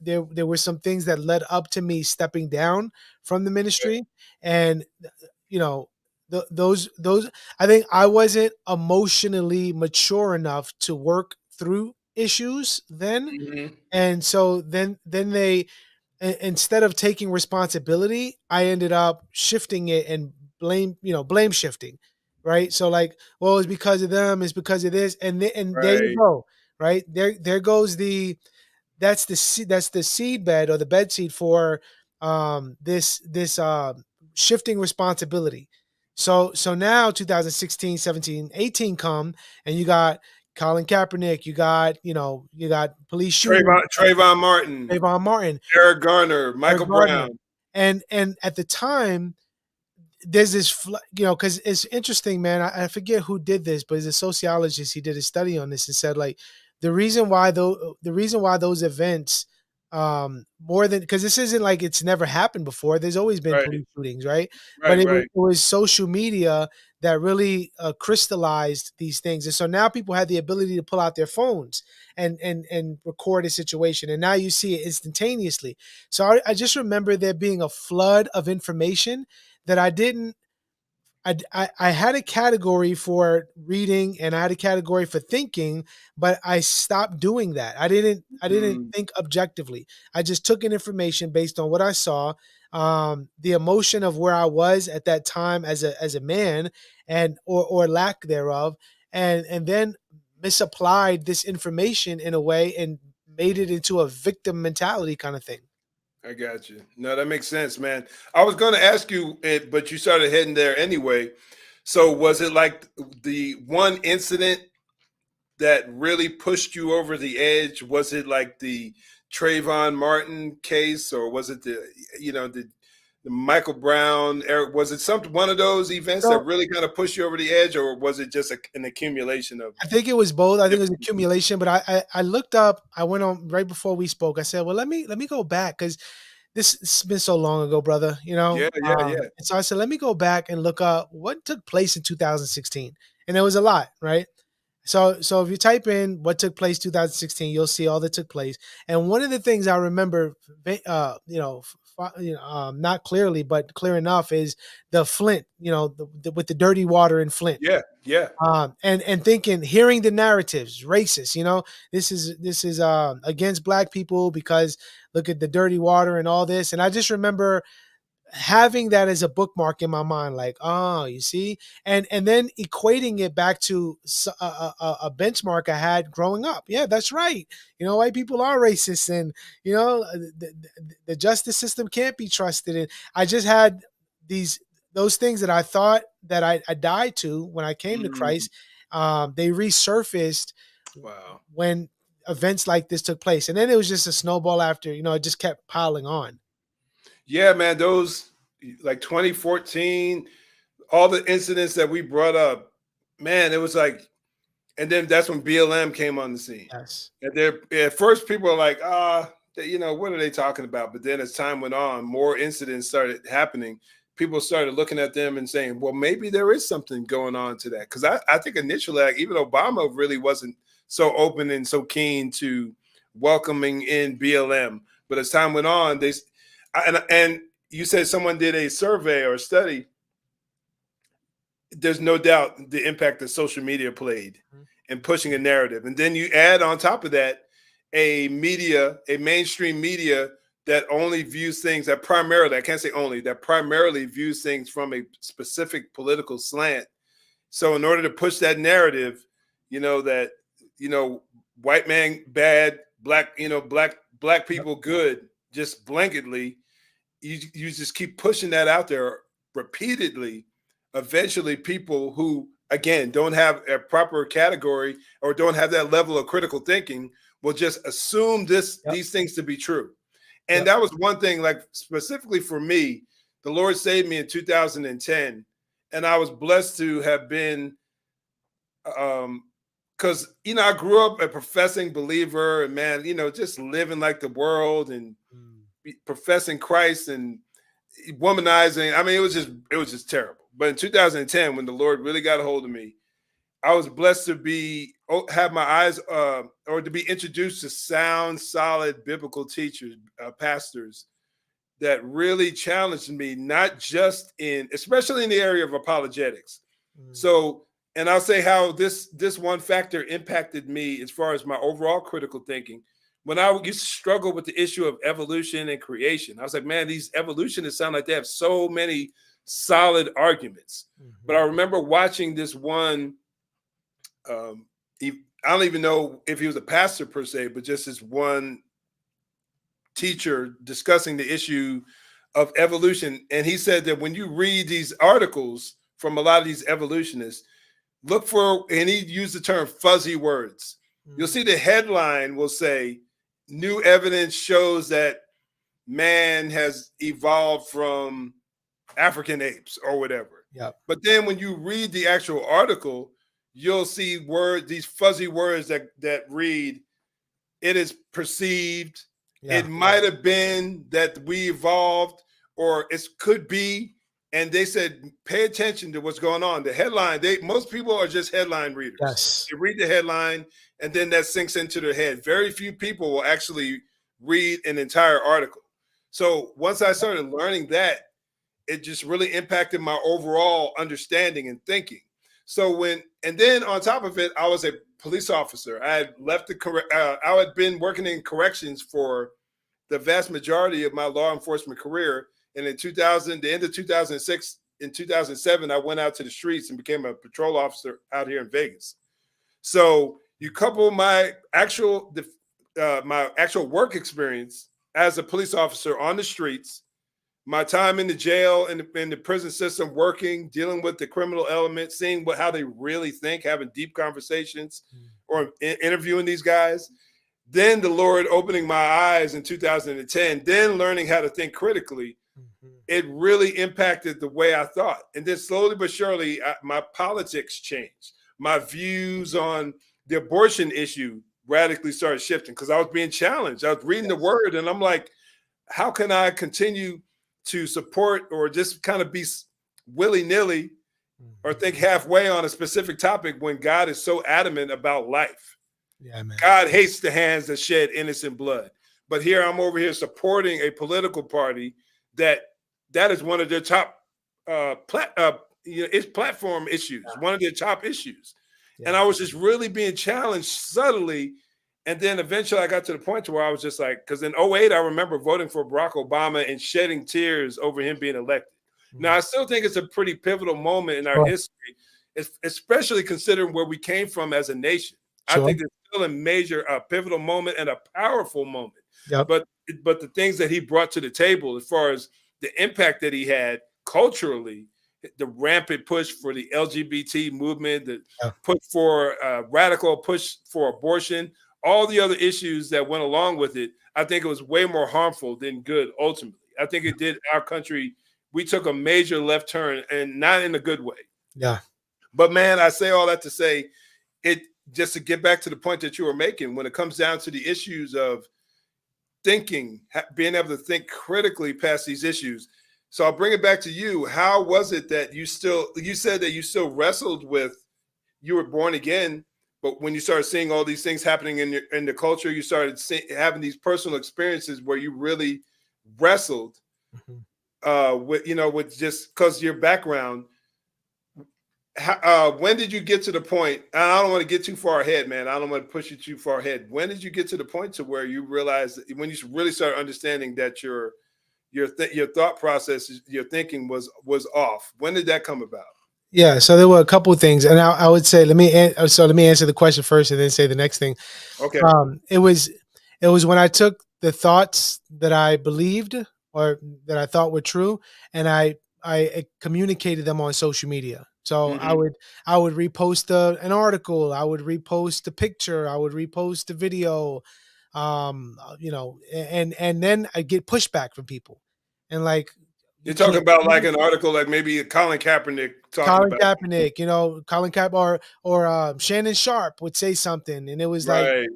there were some things that led up to me stepping down from the ministry, and those I think I wasn't emotionally mature enough to work through issues then, and so then they, instead of taking responsibility, I ended up shifting it and blame shifting. Right. So like, well, it's because of them, it's because of this. And there you go. right? There goes that's the seed bed or the bed seed for this shifting responsibility. So now 2016, 17, 18 come, and you got Colin Kaepernick, you got police shootings, Trayvon Martin, Trayvon Martin, Eric Garner, Eric Michael Gardner, Brown. and at the time there's this, because it's interesting, man. I forget who did this, but as a sociologist, he did a study on this and said, like, the reason why those events, more than, because this isn't like it's never happened before. There's always been Right, police shootings, right? But right, right. it was social media that really crystallized these things, and so now people had the ability to pull out their phones and record a situation, and now you see it instantaneously. So I just remember there being a flood of information that I didn't. I had a category for reading and I had a category for thinking, but I stopped doing that. I didn't Mm, think objectively. I just took in information based on what I saw, the emotion of where I was at that time as a man, and or lack thereof, and then misapplied this information in a way and made it into a victim mentality kind of thing. I got you. No, that makes sense, man. I was going to ask you, but you started heading there anyway. So, was it like the one incident that really pushed you over the edge? Was it like the Trayvon Martin case, or was it the Michael Brown? Eric, was it one of those events that So really kind of pushed you over the edge, or was it just an accumulation of I think it was both. I think it was different? accumulation, but I looked up. I went on right before we spoke. I said, "Well, let me go back because this has been so long ago, brother." Yeah, yeah, yeah, And so I said, "Let me go back and look up what took place in 2016," and there was a lot, right? So if you type in what took place 2016, you'll see all that took place. And one of the things I remember, not clearly, but clear enough, is the Flint. With the dirty water in Flint, yeah, yeah. and thinking, hearing the narratives, racist, this is against black people because look at the dirty water and all this. And I just remember having that as a bookmark in my mind, like, oh, you see, and then equating it back to a benchmark I had growing up. Yeah, that's right. White people are racist, and the justice system can't be trusted. And I just had those things that I thought that I died to when I came to Mm, Christ. They resurfaced wow. when events like this took place, and then it was just a snowball after. It just kept piling on. Yeah, man, those like 2014, all the incidents that we brought up, man, it was like, and then that's when BLM came on the scene. Yes. And there, at first, people were like, what are they talking about? But then as time went on, more incidents started happening. People started looking at them and saying, well, maybe there is something going on to that. Because I think initially, like, even Obama really wasn't so open and so keen to welcoming in BLM. But as time went on, and you said someone did a survey or a study. There's no doubt the impact that social media played Mhm. in pushing a narrative. And then you add on top of that a mainstream media that only views things that primarily, I can't say only, that primarily views things from a specific political slant. So in order to push that narrative, that, you know, white man bad, black Yep. people good, just blanketly, you just keep pushing that out there repeatedly. Eventually people who again don't have a proper category or don't have that level of critical thinking will just assume Yep. these things to be true. And Yep. that was one thing, like specifically for me, the Lord saved me in 2010, and I was blessed to have been because I grew up a professing believer, and man, just living like the world and Mm. professing Christ and womanizing. I mean, it was just terrible. But in 2010, when the Lord really got a hold of me, I was blessed to have my eyes or to be introduced to sound, solid biblical teachers, pastors that really challenged me, not just especially in the area of apologetics. Mm. So, and I'll say how this one factor impacted me as far as my overall critical thinking. When I used to struggle with the issue of evolution and creation, I was like, man, these evolutionists sound like they have so many solid arguments. But Mhm. I remember watching this one, I don't even know if he was a pastor per se, but just this one teacher discussing the issue of evolution. And he said that when you read these articles from a lot of these evolutionists, look for, and he used the term fuzzy words. You'll see the headline will say, new evidence shows that man has evolved from African apes or whatever. Yeah. But then when you read the actual article, you'll see these fuzzy words that read, it is perceived, it might have been that we evolved, or it could be. And they said, pay attention to what's going on. The headline, most people are just headline readers. Yes. They read the headline and then that sinks into their head. Very few people will actually read an entire article. So once I started learning that, it just really impacted my overall understanding and thinking. So and then on top of it, I was a police officer. I had left I had been working in corrections for the vast majority of my law enforcement career. And in the end of 2006, in 2007, I went out to the streets and became a patrol officer out here in Vegas. So you couple my actual work experience as a police officer on the streets, my time in the jail and in the prison system, working, dealing with the criminal element, seeing how they really think, having deep conversations, or interviewing these guys. Then the Lord opening my eyes in 2010, then learning how to think critically. It really impacted the way I thought. And then slowly but surely, my politics changed. My views on the abortion issue radically started shifting because I was being challenged. I was reading the word and I'm like, how can I continue to support or just kind of be willy-nilly or think halfway on a specific topic when God is so adamant about life? Yeah, man. God hates the hands that shed innocent blood. But here I'm over here supporting a political party that is one of their top its platform issues, one of their top issues. Yeah. And I was just really being challenged subtly. And then eventually I got to the point where I was just like, because in 2008, I remember voting for Barack Obama and shedding tears over him being elected. Now, I still think it's a pretty pivotal moment in our history, especially considering where we came from as a nation. I think it's still a major pivotal moment and a powerful moment. Yep. But the things that he brought to the table as far as the impact that he had culturally, the rampant push for the LGBT movement, the push for radical push for abortion, all the other issues that went along with it, I think it was way more harmful than good ultimately. I think it did our country, we took a major left turn and not in a good way. Yeah. But man, I say all that to say, just to get back to the point that you were making, when it comes down to the issues of thinking, being able to think critically past these issues. So I'll bring it back to you. How was it that you said that you still wrestled with, you were born again, but when you started seeing all these things happening in the culture, you started having these personal experiences where you really wrestled with just because your background. When did you get to the point? And I don't want to get too far ahead, man. I don't want to push you too far ahead. When did you get to the point to where you realized, when you really started understanding that your thought process, your thinking was off? When did that come about? Yeah, so there were a couple of things, and I would say let me answer the question first, and then say the next thing. Okay. It was when I took the thoughts that I believed or that I thought were true, and I communicated them on social media. So I would repost an article, I would repost a picture, I would repost a video, and then I get pushback from people, and like. You're talking about like an article, like maybe Colin Kaepernick talking about Kaepernick, Colin Kaepernick or Shannon Sharp would say something, and it was like,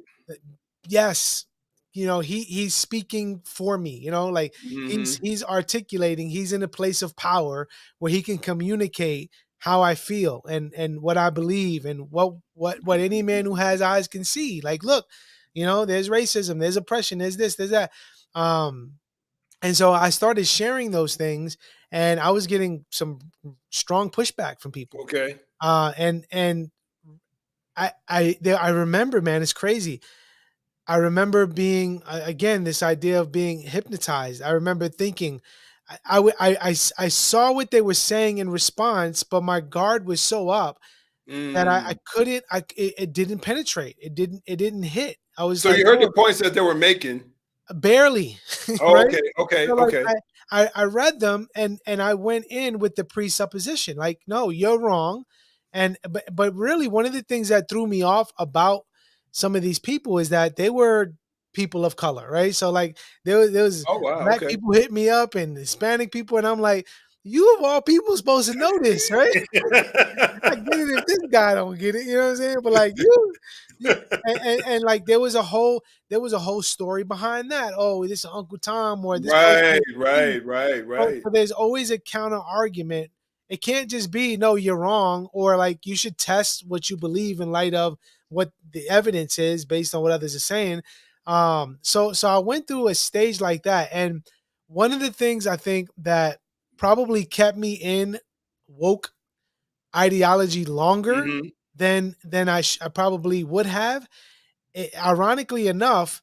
yes, he's speaking for me, like he's articulating, he's in a place of power where he can communicate how I feel and what I believe and what any man who has eyes can see. Like, look, there's racism, there's oppression, there's this, there's that. And so I started sharing those things, and I was getting some strong pushback from people. Okay. And I remember, man, it's crazy. I remember being, again, this idea of being hypnotized. I remember thinking, I saw what they were saying in response, but my guard was so up that I Mm. couldn't, it didn't penetrate. It didn't hit. I was So like, you heard oh, the points that they were making. barely, Oh, right? okay, okay, So like okay. I read them and I went in with the presupposition, like, no, you're wrong. And but really one of the things that threw me off about some of these people is that they were people of color, right? So like there was Oh, wow, black okay. people hit me up and Hispanic people, and I'm like, you of all people supposed to know this, right? I get it if this guy don't get it, you know what I'm saying? But like you and like there was a whole story behind that. Oh, this is Uncle Tom or this person. Right, right, right, right, So there's always a counter argument. It can't just be no, you're wrong, or like you should test what you believe in light of what the evidence is based on what others are saying. So I went through a stage like that, and one of the things I think that probably kept me in woke ideology longer Mhm. than I probably would have. Ironically enough,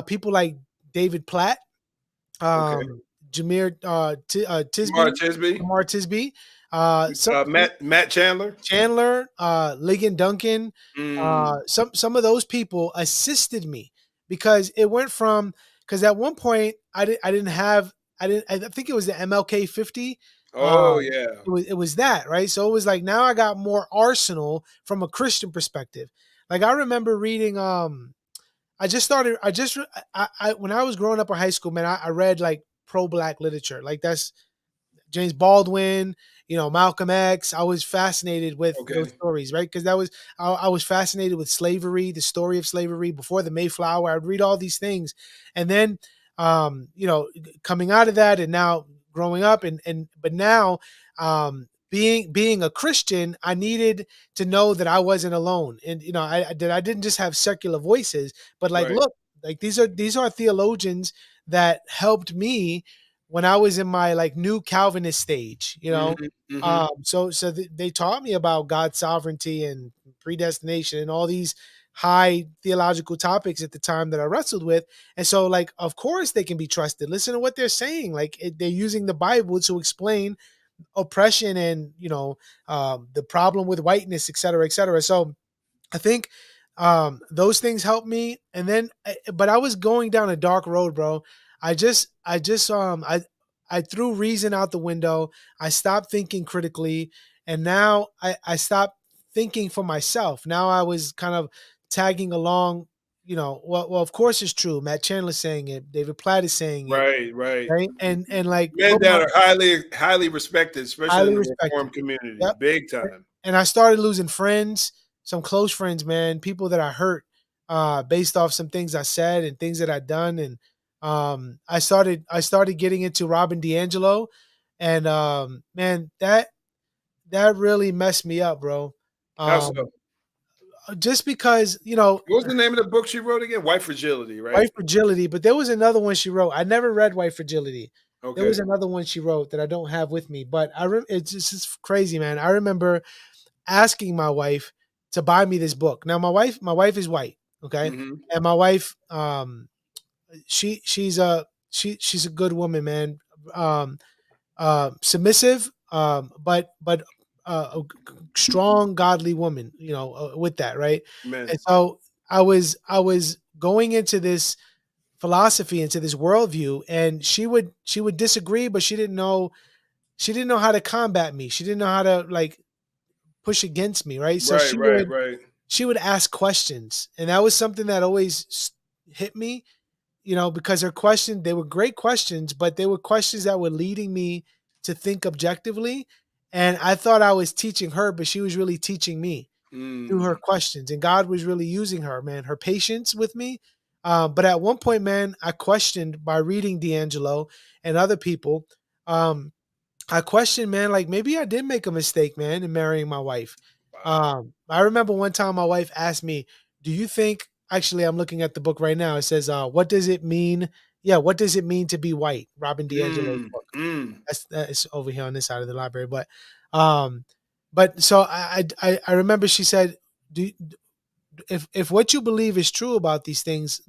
people like David Platt, Okay. Jameer Tamara Tisby, Tisby, Lamar Tisby, some Matt Chandler. Chandler, Ligon Duncan, Mm. some of those people assisted me because it went from because at one point I didn't have I think it was the MLK 50. Oh, Um, yeah. it was that, right? So it was like now I got more arsenal from a Christian perspective. Like I remember reading I just started. I just when I was growing up in high school, man, I read like pro black literature. Like that's James Baldwin, Malcolm X. I was fascinated with those Okay. stories, right? Because I was fascinated with slavery, the story of slavery before the Mayflower. I'd read all these things, and then coming out of that, and now growing up, but now being a Christian, I needed to know that I wasn't alone, and that I didn't just have secular voices, but like, Right. look, like these are theologians that helped me when I was in my like new Calvinist stage, Mhm, mhm. they taught me about God's sovereignty and predestination and all these high theological topics at the time that I wrestled with. And so, like, of course, they can be trusted. Listen to what they're saying. Like, they're using the Bible to explain oppression and the problem with whiteness, et cetera, et cetera. So I think those things helped me. And then, but I was going down a dark road, bro. I threw reason out the window. I stopped thinking critically, and now I stopped thinking for myself. Now I was kind of tagging along. Well, of course it's true. Matt Chandler's saying it. David Platt is saying it, Right, right. right? And like Men put my that are highly, highly respected, especially in highly the respected. reform community, Yep. big time. And I started losing friends, some close friends, man, people that I hurt based off some things I said and things that I done. And I started getting into Robin DiAngelo, and man, that really messed me up, bro. How so? Um, just because What was the name of the book she wrote again? White Fragility, right? White Fragility, but there was another one she wrote. I never read White Fragility. There was Okay. another one she wrote that I don't have with me, but it's just crazy, man. I remember asking my wife to buy me this book. Now my wife is white, okay? Mhm. And my wife she's a good woman, man. Um Submissive, but strong godly woman, with that, right? Amen. And so I was going into this philosophy, into this worldview, and she would disagree, but she didn't know how to combat me. She didn't know how to like push against me, right? So Right, right, right. she would ask questions, and that was something that always hit me, because her question they were great questions, but they were questions that were leading me to think objectively, and I thought I was teaching her, but she was really teaching me through her Mm. questions, and God was really using her, man, her patience with me. But at one point, man, I questioned by reading D'Angelo and other people. Um, I question, man, like maybe I did make a mistake, man, in marrying my wife. Wow. I remember one time my wife asked me, "Do you think?" Actually, I'm looking at the book right now. It says, "What does it mean?" Yeah, what does it mean to be white? Robin DiAngelo's Mm, book. mm. That's over here on this side of the library, um, so I remember she said, "Do if what you believe is true about these things,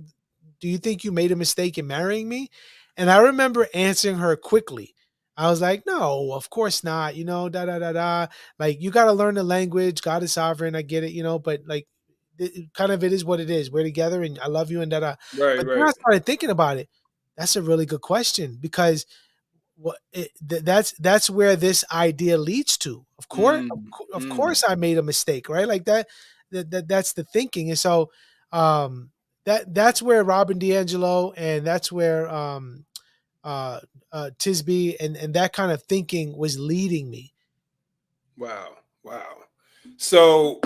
do you think you made a mistake in marrying me?" And I remember answering her quickly. I was like, no, of course not. Da da da da. Like, you got to learn the language. God is sovereign. I get it. But like, kind of, it is what it is. We're together, and I love you, and da da. Right, But then right. I started thinking about it. That's a really good question, because that's where this idea leads to. Of course, Mm, of mm. course, I made a mistake, right? Like that's the thinking. And so, um, that's where Robin DiAngelo, and that's where uh, Tisby, and that kind of thinking was leading me. Wow, wow. So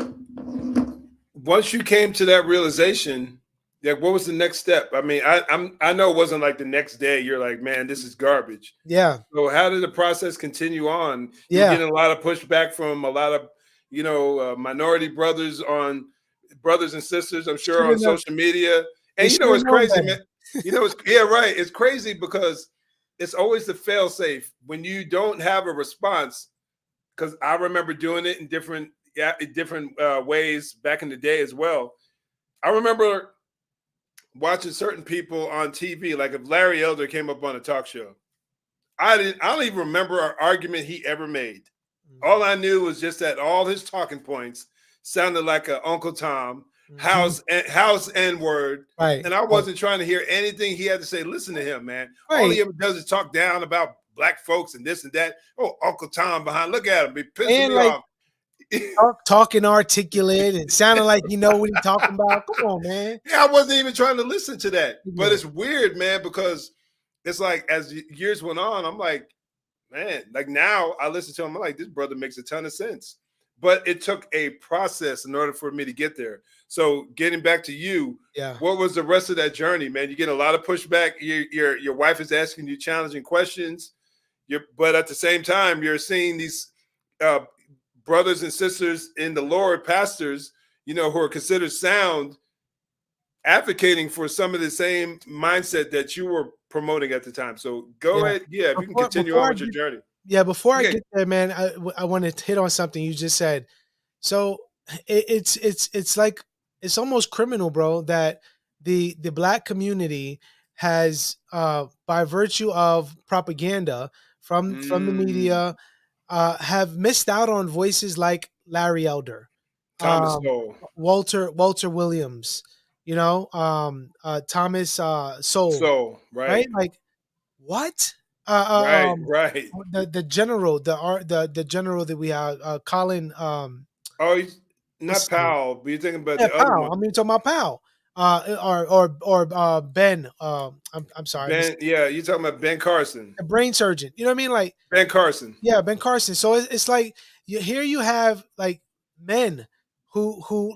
once you came to that realization, like, what was the next step? I mean, I know it wasn't like the next day. You're like, man, this is garbage. Yeah, So how did the process continue on? You were yeah, getting a lot of pushback from a lot of, minority brothers and sisters, I'm sure, should on have known. social media. They And should have it's known crazy, better. man. It's yeah, right. It's crazy because it's always the fail safe when you don't have a response. Because I remember doing it in different ways back in the day as well. I remember watching certain people on TV, like if Larry Elder came up on a talk show. I don't even remember an argument he ever made. Mhm, All I knew was just that all his talking points sounded like a Uncle Tom, mhm. house N word, Right, and I right, wasn't trying to hear anything he had to say. Listen to him, man. All he right. ever does is talk down about black folks and this and that. Oh, Uncle Tom behind. Look at him. Be pissing And me like, off. talking articulate and sounding like you know what he's talking about. Come on, man. Yeah, I wasn't even trying to listen to that. But Ignorant. it's weird, man, because it's like as years went on, I'm like, man, like now I listen to him, I'm like, this brother makes a ton of sense. But it took a process in order for me to get there. So getting back to you, Yeah, what was the rest of that journey, man? You get a lot of pushback. Your wife is asking you challenging questions. But at the same time, you're seeing these uh, brothers and sisters in the Lord, pastors, who are considered sound, advocating for some of the same mindset that you were promoting at the time. So go yeah. ahead. Yeah, if you can Before continue before on I with your get journey. Yeah, before I Okay. get there, man, I want to hit on something you just said. So it's like, it's almost criminal, bro, that the black community has, by virtue of propaganda from the Mm, media, have missed out on voices like Larry Elder, Thomas um, Sowell. Walter Williams, Thomas Sowell, So, right? right, Like, what? right, right. The general, the general that we have, Colin, Oh, he's what's not his name? Powell, but you're thinking about Yeah, the other Powell. one. I mean, talking about Powell, or Ben. I'm sorry, Ben, yeah, you're talking about Ben Carson. a brain surgeon. You know what I mean? Like, Ben Carson. yeah, Ben Carson. So it's like, here you have like men who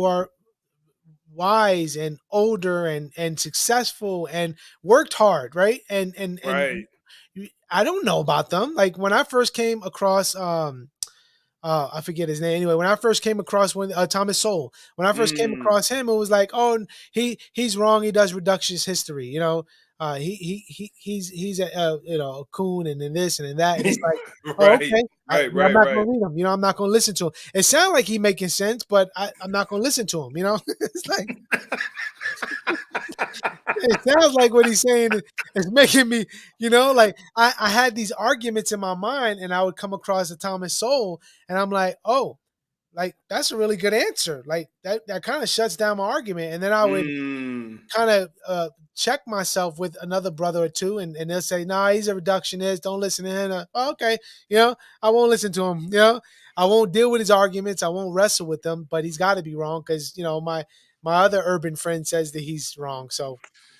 are wise and older and successful and worked hard, right? And Right. I don't know about them. Like, when I first came across, I forget his name. Anyway, when I first came across Thomas Sowell, when I first came Mm, across him, it was like, oh, he's wrong. He does reductionist history. He's a coon, and then this and then that, and it's like, oh, right, okay. right, I'm right, not right. going to read him. I'm not going to listen to him. It sounds like he making sense, but I'm not going to listen to him. It's like, it sounds like what he's saying is making me, like, I had these arguments in my mind, and I would come across a Thomas Sowell, and I'm like, oh, like, that's a really good answer. Like, that kind of shuts down my argument. And then I would Mm. kind of check myself with another brother or two, and they'll say, nah, he's a reductionist. Don't listen to him. Oh, okay. I won't listen to him. I won't deal with his arguments. I won't wrestle with them, but he's got to be wrong, because, my other urban friend says that he's wrong. So,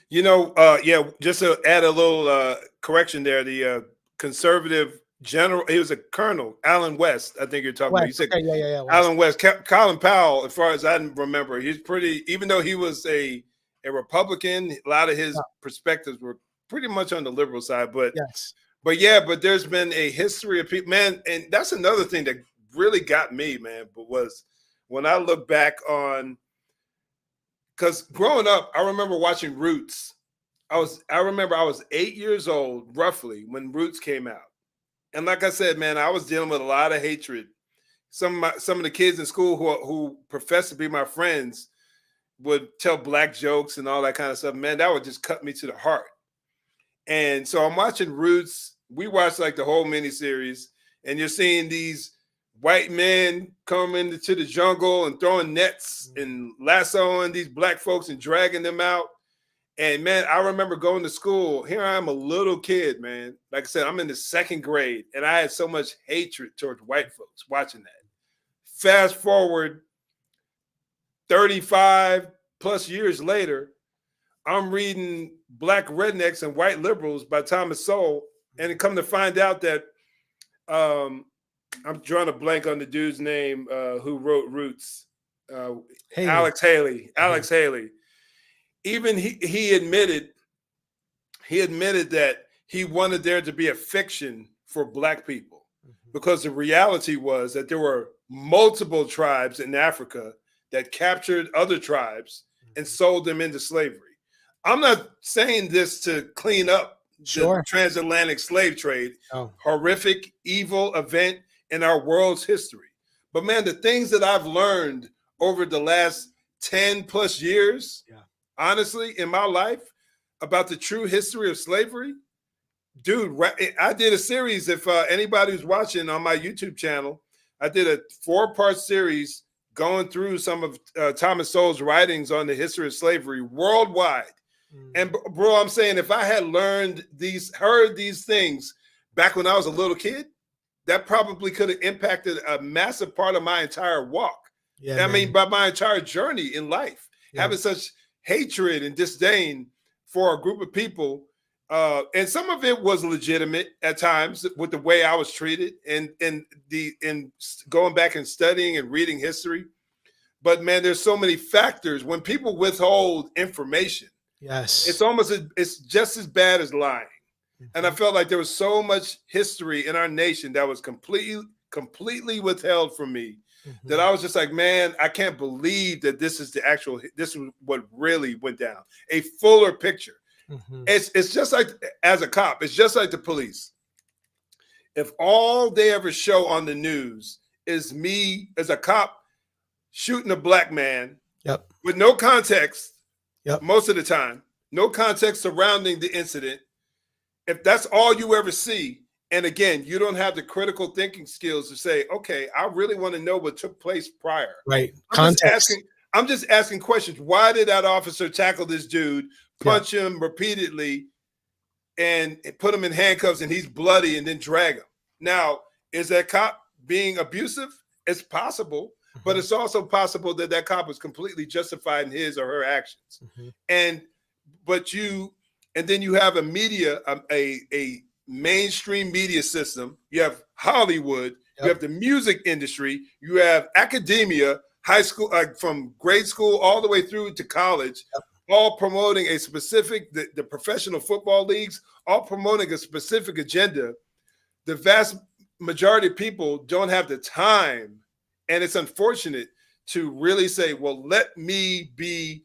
Yeah, just to add a little correction there, the conservative general, he was a colonel, Alan West, I think you're talking about. You West. said Okay. Yeah. Yeah. Yeah. West. Alan West. Colin Powell, as far as I remember, he's pretty, even though he was a Republican, a lot of his Yeah. perspectives were pretty much on the liberal side. But Yes. but yeah, but there's been a history of people, man, and that's another thing that really got me, man, but was when I look back on, because growing up, I remember watching Roots. I remember I was 8 years old, roughly, when Roots came out. And like I said, man, I was dealing with a lot of hatred. Some of the kids in school who professed to be my friends would tell black jokes and all that kind of stuff. Man, that would just cut me to the heart. And so I'm watching Roots. we watched like the whole miniseries, and you're seeing these white men coming into the jungle and throwing nets and lassoing these black folks and dragging them out. And man, I remember going to school. Here I am, a little kid, man. Like I said, I'm in the second grade, and I had so much hatred towards white folks watching that. Fast forward 35 plus years later, I'm reading Black Rednecks and White Liberals by Thomas Sowell, and it come to find out that I'm drawing a blank on the dude's name who wrote Roots. Alex Haley. Alex Haley. Even he admitted that he wanted there to be a fiction for Black people, because the reality was that there were multiple tribes in Africa that captured other tribes and sold them into slavery. I'm not saying this to clean up the transatlantic slave trade, horrific, evil event in our world's history. But man, the things that I've learned over the last 10 plus years, honestly, in my life about the true history of slavery, dude, I did a series. If anybody who's watching on my YouTube channel, I did a 4-part series going through some of Thomas Sowell's writings on the history of slavery worldwide. And bro, I'm saying if I had heard these things back when I was a little kid, that probably could have impacted a massive part of my entire walk. I mean, by my entire journey in life, having such hatred and disdain for a group of people. And some of it was legitimate at times with the way I was treated and going back and studying and reading history. But man, there's so many factors. When people withhold information, it's just as bad as lying. And I felt like there was so much history in our nation that was completely withheld from me, that I was just like, man, I can't believe that this is what really went down. A fuller picture. It's just like, as a cop, it's just like the police. If all they ever show on the news is me as a cop shooting a black man with no context, most of the time, no context surrounding the incident, if that's all you ever see, and again, you don't have the critical thinking skills to say, okay, I really want to know what took place prior. I'm just asking questions. Why did that officer tackle this dude, punch him repeatedly, and put him in handcuffs, and he's bloody, and then drag him? Now, is that cop being abusive? It's possible, but it's also possible that that cop was completely justified in his or her actions. And then you have a media, a mainstream media system. You have Hollywood. You have the music industry. You have academia, high school, from grade school all the way through to college, all promoting a specific, the professional football leagues, all promoting a specific agenda. The vast majority of people don't have the time, and it's unfortunate, to really say, well, let me be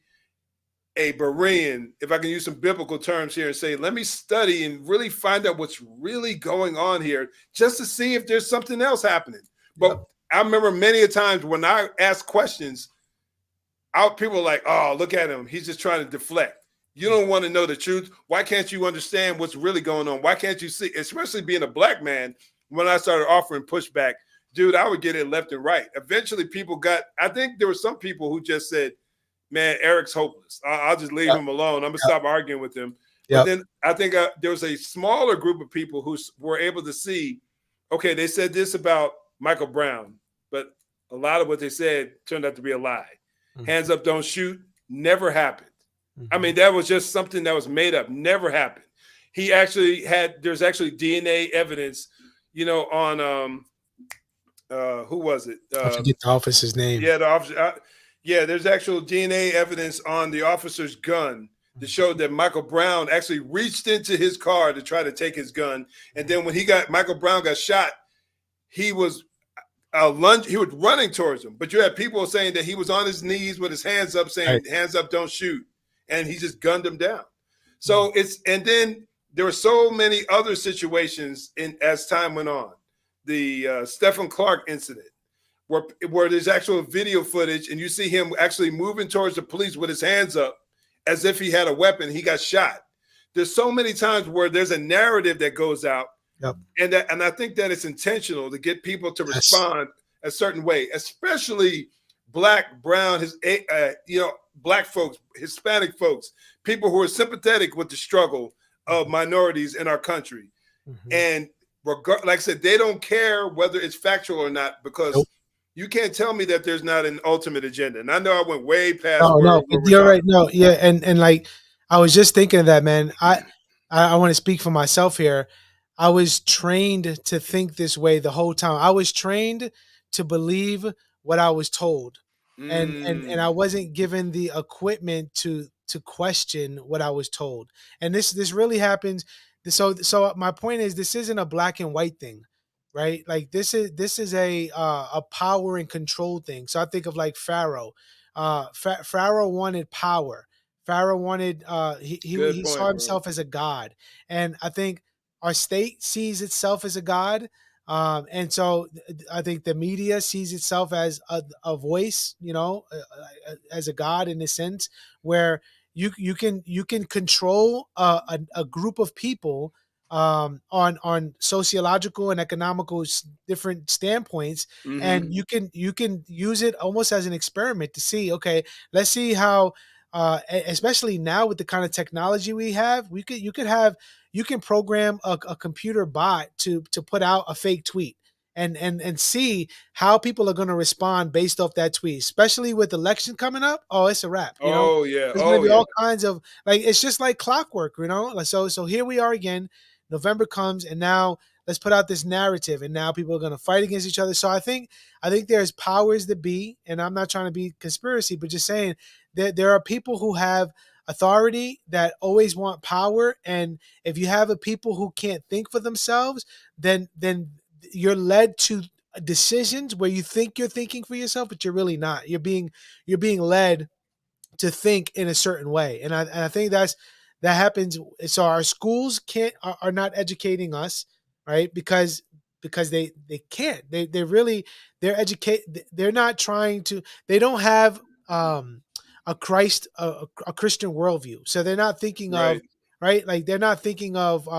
a Berean, if I can use some biblical terms here, and say, let me study and really find out what's really going on here, just to see if there's something else happening. But I remember many a times when I ask questions, people are like, oh, look at him. He's just trying to deflect. You don't want to know the truth. Why can't you understand what's really going on? Why can't you see, especially being a black man, when I started offering pushback, dude, I would get it left and right. Eventually I think there were some people who just said, man, Eric's hopeless. I'll just leave him alone. I'm going to stop arguing with him. But then I think there was a smaller group of people who were able to see, okay, they said this about Michael Brown, but a lot of what they said turned out to be a lie. Hands up, don't shoot, never happened. I mean, that was just something that was made up, never happened. There's actually DNA evidence, on, who was it? I forget the officer's name. Yeah, the officer. There's actual DNA evidence on the officer's gun that showed that Michael Brown actually reached into his car to try to take his gun. And then when Michael Brown got shot, he was running towards him. But you had people saying that he was on his knees with his hands up, saying, hands up, don't shoot. And he just gunned him down. So and then there were so many other situations as time went on. The Stephen Clark incident, where there's actual video footage, and you see him actually moving towards the police with his hands up as if he had a weapon. He got shot. There's so many times where there's a narrative that goes out Yep. And I think that it's intentional to get people to Yes. respond a certain way, especially black, brown, black folks, Hispanic folks, people who are sympathetic with the struggle of minorities in our country. Mm-hmm. And like I said, they don't care whether it's factual or not, because Nope. you can't tell me that there's not an ultimate agenda. And I know I went way past No, no, where we're you're right. talking. No, yeah, and like I was just thinking of that, man. I want to speak for myself here. I was trained to think this way the whole time. I was trained to believe what I was told, and I Mm, wasn't given the equipment to question what I was told. And this really happens. So my point is, this isn't a black and white thing, right? Like this is a power and control thing. So I think of like Pharaoh. Pharaoh wanted power. Pharaoh wanted good he saw point, bro. himself as a god, and I think our state sees itself as a god. And so I think the media sees itself as a voice, as a god in a sense where you can control a group of people on sociological and economical different standpoints, and Hmm. you can use it almost as an experiment to see, okay, let's see how especially now with the kind of technology we have, you can program a computer bot to put out a fake tweet and see how people are going to respond based off that tweet, especially with election coming up. Oh, it's a wrap. Oh yeah. There's going to Oh be yeah. all kinds of, like, it's just like clockwork, like, so here we are again. November comes, and now let's put out this narrative, and now people are going to fight against each other. So I think there's powers that be, and I'm not trying to be conspiracy, but just saying that there are people who have authority that always want power, and if you have a people who can't think for themselves, then you're led to decisions where you think you're thinking for yourself, but you're really not. You're being led to think in a certain way, and I think that happens. So our schools are not educating us, right? Because they can't. They're not trying to. They don't have a Christian worldview, so they're not thinking of, Right. right. Like they're not thinking of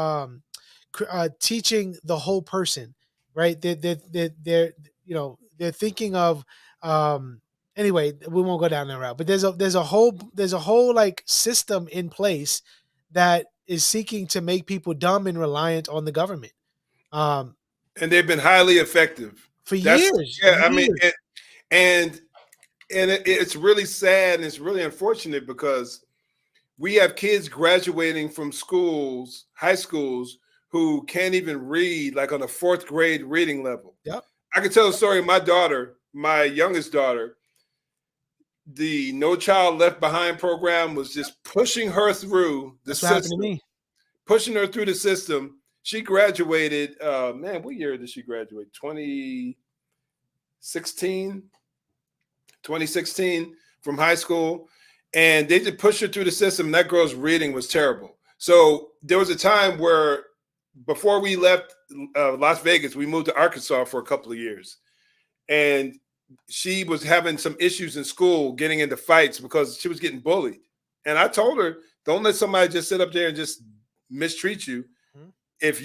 teaching the whole person, right? They're thinking of anyway, we won't go down that route. But there's a whole like system in place that is seeking to make people dumb and reliant on the government. Um, And they've been highly effective. for That's years, yeah. I mean, years. and it's really sad and it's really unfortunate, because we have kids graduating from schools, high schools, who can't even read, like on a fourth grade reading level. Yep, I can tell a story of my daughter, my youngest daughter. The No Child Left Behind program was yep. just pushing her through the That's what happened to system, me. pushing her through the system. She graduated, man, what year did she graduate? 2016, 2016 from high school. And they just pushed her through the system. And that girl's reading was terrible. So there was a time where, before we left Las Vegas, we moved to Arkansas for a couple of years. And she was having some issues in school, getting into fights because she was getting bullied. And I told her, don't let somebody just sit up there and just mistreat you. Mhm. If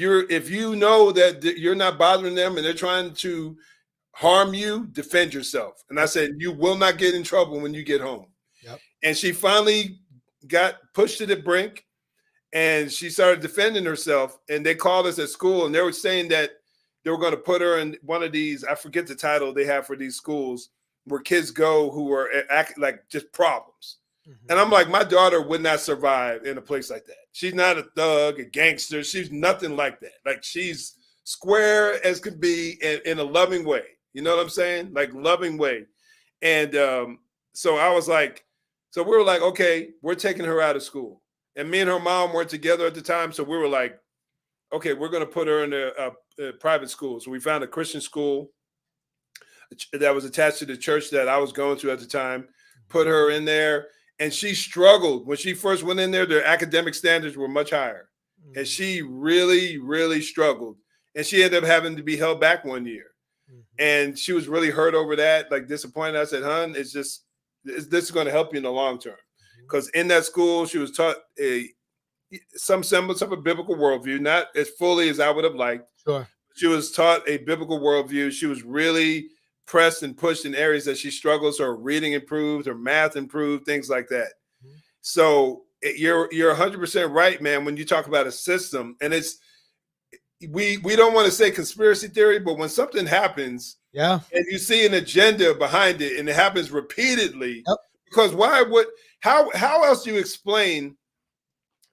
you know that you're not bothering them and they're trying to harm you, defend yourself. And I Yep, said, you will not get in trouble when you get home. yep. And she finally got pushed to the brink, and she started defending herself. And they called us at school, and they were saying that they were going to put her in one of these, I forget the title they have for these schools, where kids go who are like just problems. And Hmm. I'm like, my daughter would not survive in a place like that. She's not a thug, a gangster. She's nothing like that. Like, she's square as could be, in a loving way. You know what I'm saying? Like, loving way. And so I was like, so we were like, okay, we're taking her out of school. And me and her mom weren't together at the time. So we were like, okay, we're going to put her in a private school. So we found a Christian school that was attached to the church that I was going to at the time, put her in there. And she struggled. When she first went in there, their academic standards were much higher. And Hmm. she really, really struggled. And she ended up having to be held back one year. Hmm. And she was really hurt over that, like disappointed. I said, "Hun, this is going to help you in the long term." Hmm. Because in that school, she was taught some semblance of a biblical worldview, not as fully as I would have liked. Sure. She was taught a biblical worldview. She was really pressed and pushed in areas that she struggles. Her reading improved, her math improved, things like that. Mhm. So you're 100% right, man. When you talk about a system, and it's we don't want to say conspiracy theory, but when something happens, Yeah. and you see an agenda behind it, and it happens repeatedly, Yep. because how else do you explain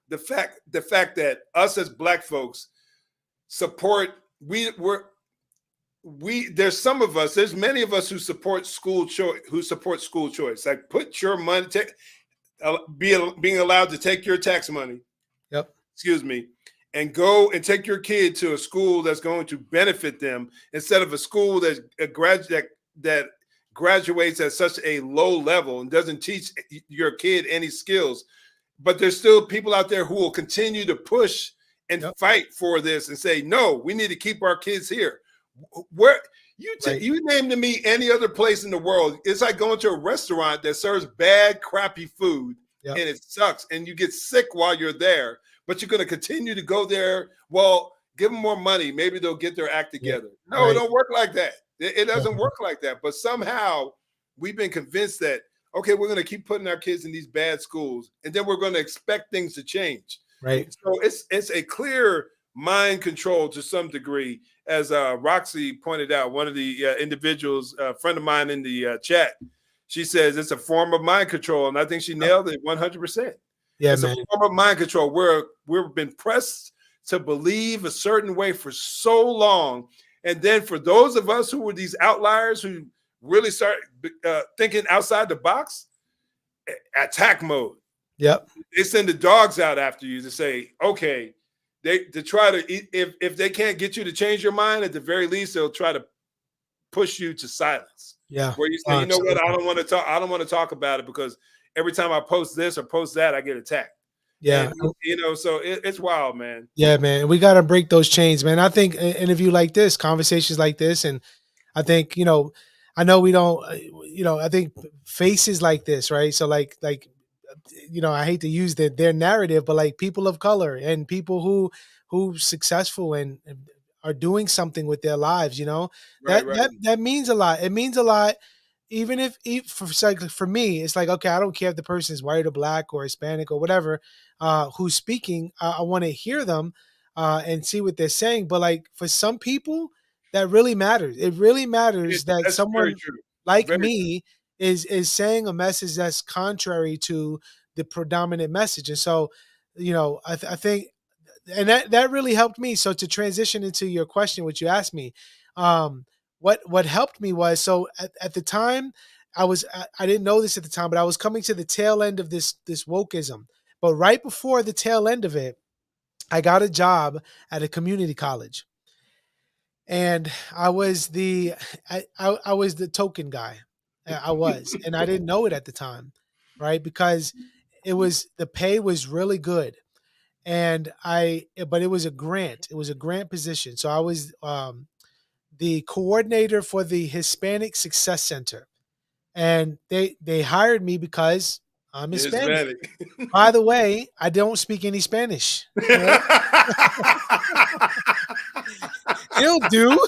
the fact that us as Black folks support there's some of us, there's many of us who support school choice, like put your money, being allowed to take your tax money, Yep. excuse me, and go and take your kid to a school that's going to benefit them instead of a school that graduates at such a low level and doesn't teach your kid any skills. But there's still people out there who will continue to push and Yep. fight for this and say, no, we need to keep our kids here. Where Right. you name to me any other place in the world, it's like going to a restaurant that serves bad, crappy food, Yep. and it sucks, and you get sick while you're there, but you're going to continue to go there. Well, give them more money. Maybe they'll get their act together. No, Right. it don't work like that. It doesn't Mhm. work like that. But somehow we've been convinced that, okay, we're going to keep putting our kids in these bad schools, and then we're going to expect things to change. Right. So it's a clear mind control to some degree, as Roxy pointed out, one of the individuals, a friend of mine in the chat. She says it's a form of mind control, and I think she nailed it 100%. Yeah, It's man. a form of mind control where we've been pressed to believe a certain way for so long, and then for those of us who were these outliers who really start thinking outside the box, attack mode. Yep. They send the dogs out after you to say, okay, to try to, if they can't get you to change your mind, at the very least, they'll try to push you to silence. Yeah. Where you say, you know what, I don't want to talk about it because every time I post this or post that, I get attacked. Yeah. And, so it's wild, man. Yeah, man. We got to break those chains, man. I think an interview like this, conversations like this, and I think, I know we don't, I think faces like this, right? So like, I hate to use their narrative, but like people of color and people who successful and are doing something with their lives, Right. that means a lot. It means a lot. Even if for me, it's like, okay, I don't care if the person is white or black or Hispanic or whatever, who's speaking. I want to hear them and see what they're saying. But like for some people, that really matters. It really matters that That's very someone true. like Very me is saying a message that's contrary to the predominant message. And so, I think, and that really helped me. So to transition into your question, which you asked me, what helped me was, so at the time I didn't know this at the time, but I was coming to the tail end of this wokeism. But right before the tail end of it, I got a job at a community college, and I was I was the token guy. I was, and I didn't know it at the time, right? Because the pay was really good, and but it was a grant. It was a grant position, so I was the coordinator for the Hispanic Success Center, and they hired me because I'm Hispanic. By the way, I don't speak any Spanish. Right? He'll do.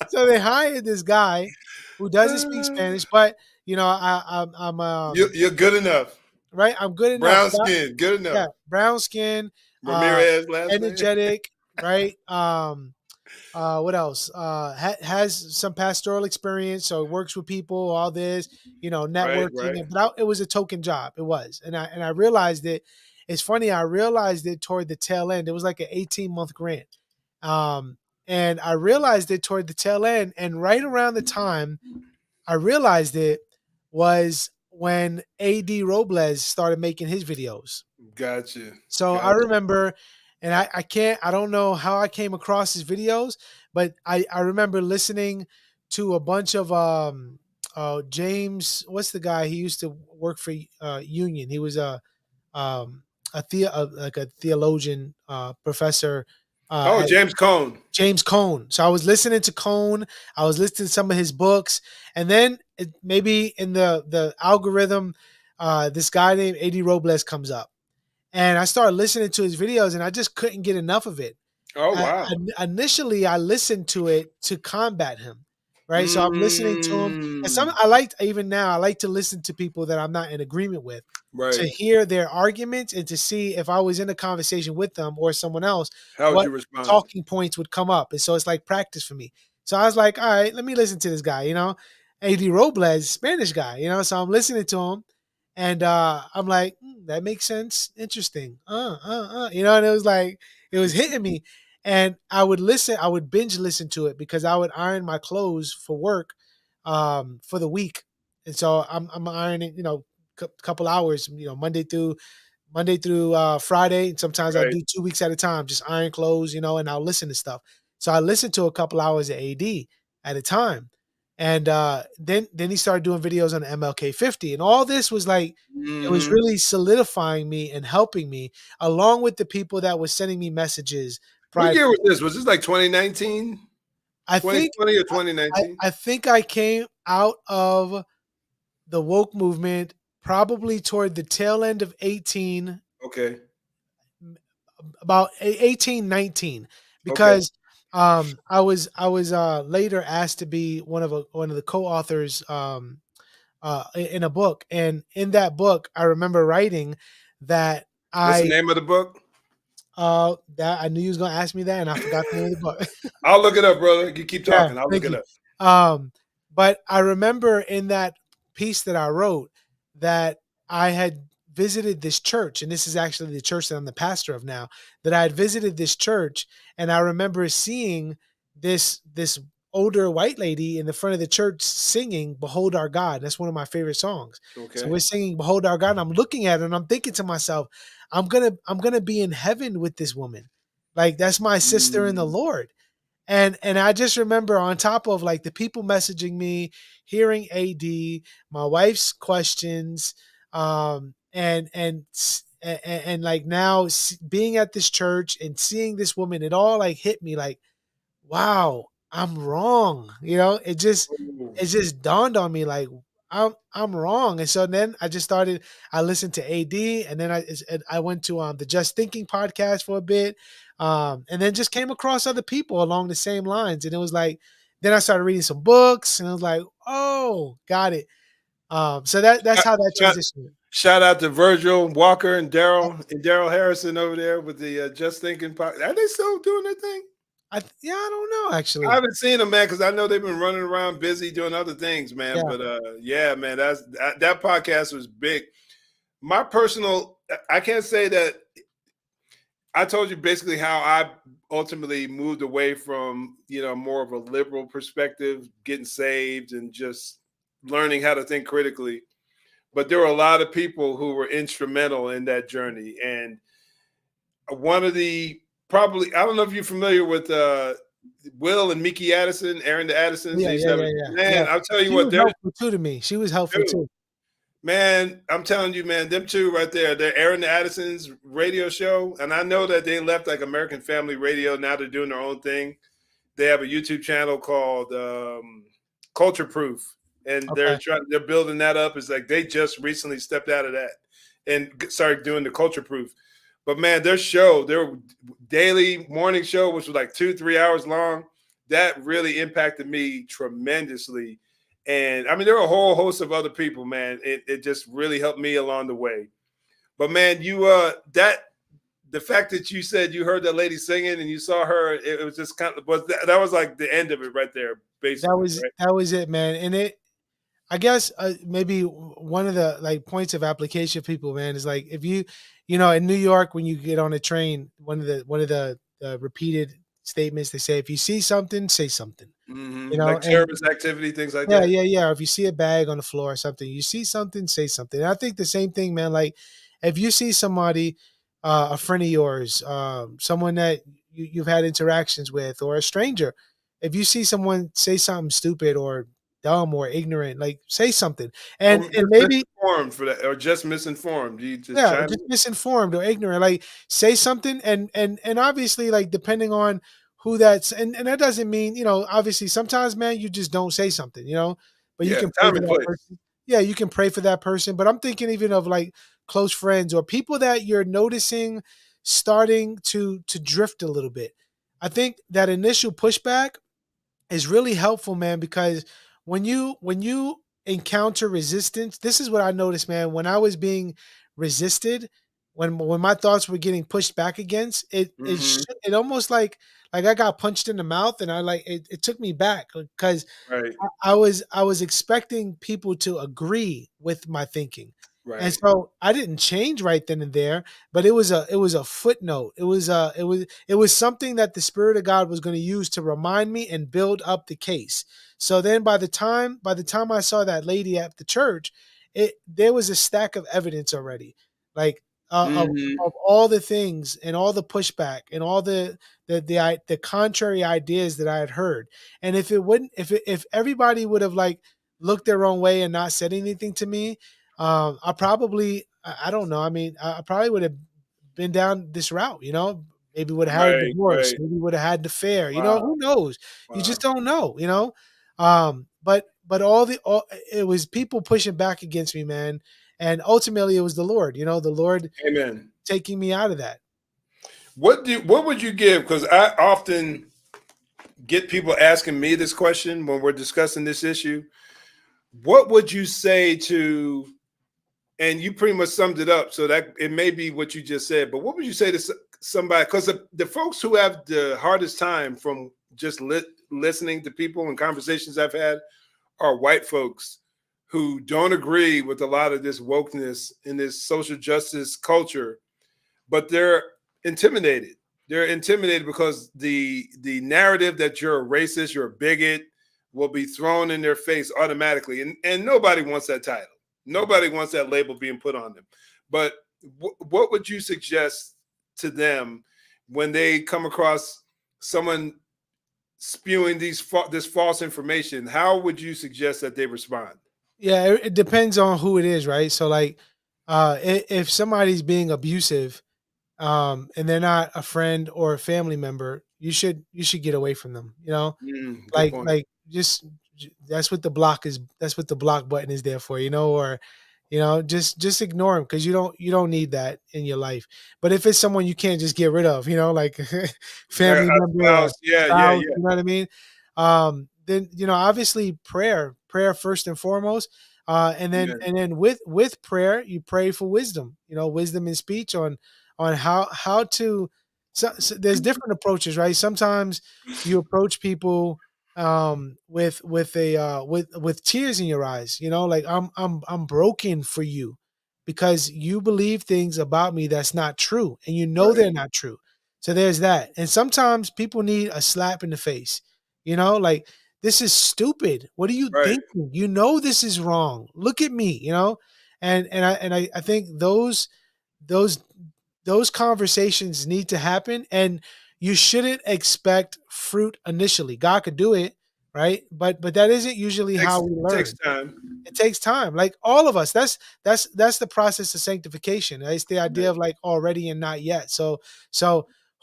So they hired this guy who doesn't speak Spanish, but I'm You're good enough. Right. I'm good enough. Brown skin, good enough. Yeah, brown skin, Ramirez last name. energetic, right? What else? Has some pastoral experience, so works with people, all this, networking. Right. But it was a token job. It was, and I realized it. It's funny. I realized it toward the tail end. It was like an 18-month grant, and I realized it toward the tail end. And right around the time I realized it was when AD Robles started making his videos. Gotcha. So I remember, and I don't know how I came across his videos, but I remember listening to a bunch of James, what's the guy? He used to work for Union. He was like a theologian professor. James Cone. James Cone. So I was listening to Cone. I was listening to some of his books, and then maybe in the algorithm, this guy named AD Robles comes up, and I started listening to his videos, and I just couldn't get enough of it. Oh wow. Initially, I listened to it to combat him, right? So I'm listening to him, and Mm, I like even now. I like to listen to people that I'm not in agreement with, to right. hear their arguments and to see if I was in a conversation with them or someone else, How would what you respond? talking points would come up. And so it's like practice for me. So I was like, all right, let me listen to this guy. AD Robles, Spanish guy. So I'm listening to him, and I'm like, that makes sense. Interesting. And it was like it was hitting me. And I would listen, I would binge listen to it because I would iron my clothes for work for the week. And so I'm ironing, couple hours, Monday through Friday. And sometimes I'll Right. do 2 weeks at a time, just iron clothes, and I'll listen to stuff. So I listened to a couple hours of AD at a time. And then he started doing videos on the MLK 50. And all this was like, it was Hmm. really solidifying me and helping me, along with the people that were sending me messages What year was privately. this? Was this like 2019, I think 2020, or I, I 2019? I think I came out of the woke movement probably toward the tail end of 18, Okay. about 18, 19, Okay. because I was later asked to be one of the co-authors in a book, and in that book I remember writing that What's the I name of the book? that I knew you was gonna ask me that, and I forgot the name of the book. I'll look it up, brother. You keep Yeah, talking. I'll look thank it you. up. Um, but I remember in that piece that I wrote that I had visited this church, and this is actually the church that I'm the pastor of now. That I had visited this church, and I remember seeing this older white lady in the front of the church singing "Behold Our God." That's one of my favorite songs. So Okay. we're singing "Behold Our God," and I'm looking at her, and I'm thinking to myself, I'm gonna be in heaven with this woman. Like that's my sister in the Mm. Lord. And I just remember, on top of like the people messaging me, hearing AD, my wife's questions, and like now being at this church and seeing this woman, it all like hit me like, wow, I'm wrong. Oh. It just dawned on me like I'm wrong. And so then I listened to AD, and then I went to the Just Thinking podcast for a bit. And then just came across other people along the same lines. And it was like, then I started reading some books, and I was like, oh, got it. So that's Shout, how that shout, transition. shout out to Virgil Walker and Daryl Harrison over there with the Just Thinking podcast. Are they still doing their thing? Yeah, I don't know I actually. haven't seen them, man, because I know they've been running around busy doing other things, man. Yeah. But yeah, man, that podcast was big. My personal, I can't say that I told you basically how I ultimately moved away from, more of a liberal perspective, getting saved and just learning how to think critically. But there were a lot of people who were instrumental in that journey. And one of the probably, I don't know if you're familiar with Will and Mickey Addison, Aaron the Addisons. Yeah, They used yeah, to have yeah, yeah, yeah. man, I'll tell you She what, was they're helpful too to me. She was helpful dude. too. Man, I'm telling you, man, them two right there, they're Aaron Addison's radio show. And I know that they left like American Family Radio. Now they're doing their own thing. They have a YouTube channel called Culture Proof. And Okay. they're building that up. It's like they just recently stepped out of that and started doing the Culture Proof. But man, their daily morning show, which was like 2-3 hours long, that really impacted me tremendously. And I mean, there were a whole host of other people, man. It just really helped me along the way. But man, the fact that you said you heard that lady singing and you saw her, it was just kind of that was like the end of it right there, That basically, was right? that was it, man. And I guess maybe one of the like points of application, people, man, is like if in New York when you get on a train, one of the repeated statements they say, if you see something, say something. Like And terrorist activity, things like yeah, that. yeah, yeah. If you see a bag on the floor or something, you see something, say something. And I think the same thing, man. Like if you see somebody, a friend of yours, someone that you've had interactions with, or a stranger, if you see someone say something stupid or dumb or ignorant, like say something. Or And just maybe, misinformed for that, or just misinformed. You just yeah, chime just in. misinformed or ignorant. Like say something, and obviously, like depending on who that's, and that doesn't mean, obviously sometimes, man, you just don't say something, but you Yeah, can pray time for and that place. person. yeah, you can pray for that person. But I'm thinking even of like close friends or people that you're noticing starting to drift a little bit. I think that initial pushback is really helpful, man, because when you encounter resistance, this is what I noticed, man. When I was being resisted, when my thoughts were getting pushed back against, Hmm. it almost like I got punched in the mouth, and I like it took me back because Right. I was expecting people to agree with my thinking. And Right. so I didn't change right then and there, but it was a footnote. It was something that the Spirit of God was going to use to remind me and build up the case. So then by the time I saw that lady at the church, there was a stack of evidence already. Like Hmm. of all the things and all the pushback and all the contrary ideas that I had heard. And if it wouldn't, if everybody would have like looked their own way and not said anything to me, I don't know. I mean, I probably would have been down this route. Maybe would have had a Right. divorce. Right. Maybe would have had the affair. Wow. Who knows? You Wow. just don't know. But all it was people pushing back against me, man. And ultimately, it was the Lord. The Lord Amen. taking me out of that. What would you give? Because I often get people asking me this question when we're discussing this issue. What would you say to, and you pretty much summed it up, so that it may be what you just said, but what would you say to somebody? Because the folks who have the hardest time from just listening to people and conversations I've had are white folks who don't agree with a lot of this wokeness in this social justice culture, but they're intimidated. They're intimidated because the narrative that you're a racist, you're a bigot, will be thrown in their face automatically, and nobody wants that title. Nobody wants that label being put on them. But what would you suggest to them when they come across someone spewing this false information? How would you suggest that they respond? Yeah, it depends on who it is, right? So like, if somebody's being abusive, and they're not a friend or a family member, you should get away from them. Good point. Like just that's what the block button is there for, or just ignore them because you don't need that in your life. But if it's someone you can't just get rid of, like Yeah, family a member or spouse. Yeah, yeah, spouse, yeah, you know what I mean? Then obviously prayer first and foremost. And then yeah. with prayer, you pray for wisdom, wisdom in speech on how to. So there's different approaches, right? Sometimes you approach people with tears in your eyes, like I'm broken for you because you believe things about me that's not true, and Right, they're not true. So there's that. And sometimes people need a slap in the face, like, this is stupid. What are you right, thinking? This is wrong. Look at me, and I think those those conversations need to happen, and you shouldn't expect fruit initially. God could do it, right? But that isn't usually how we takes learn. time. It takes time. Like all of us. That's the process of sanctification. Right? It's the idea Right, of like already and not yet. So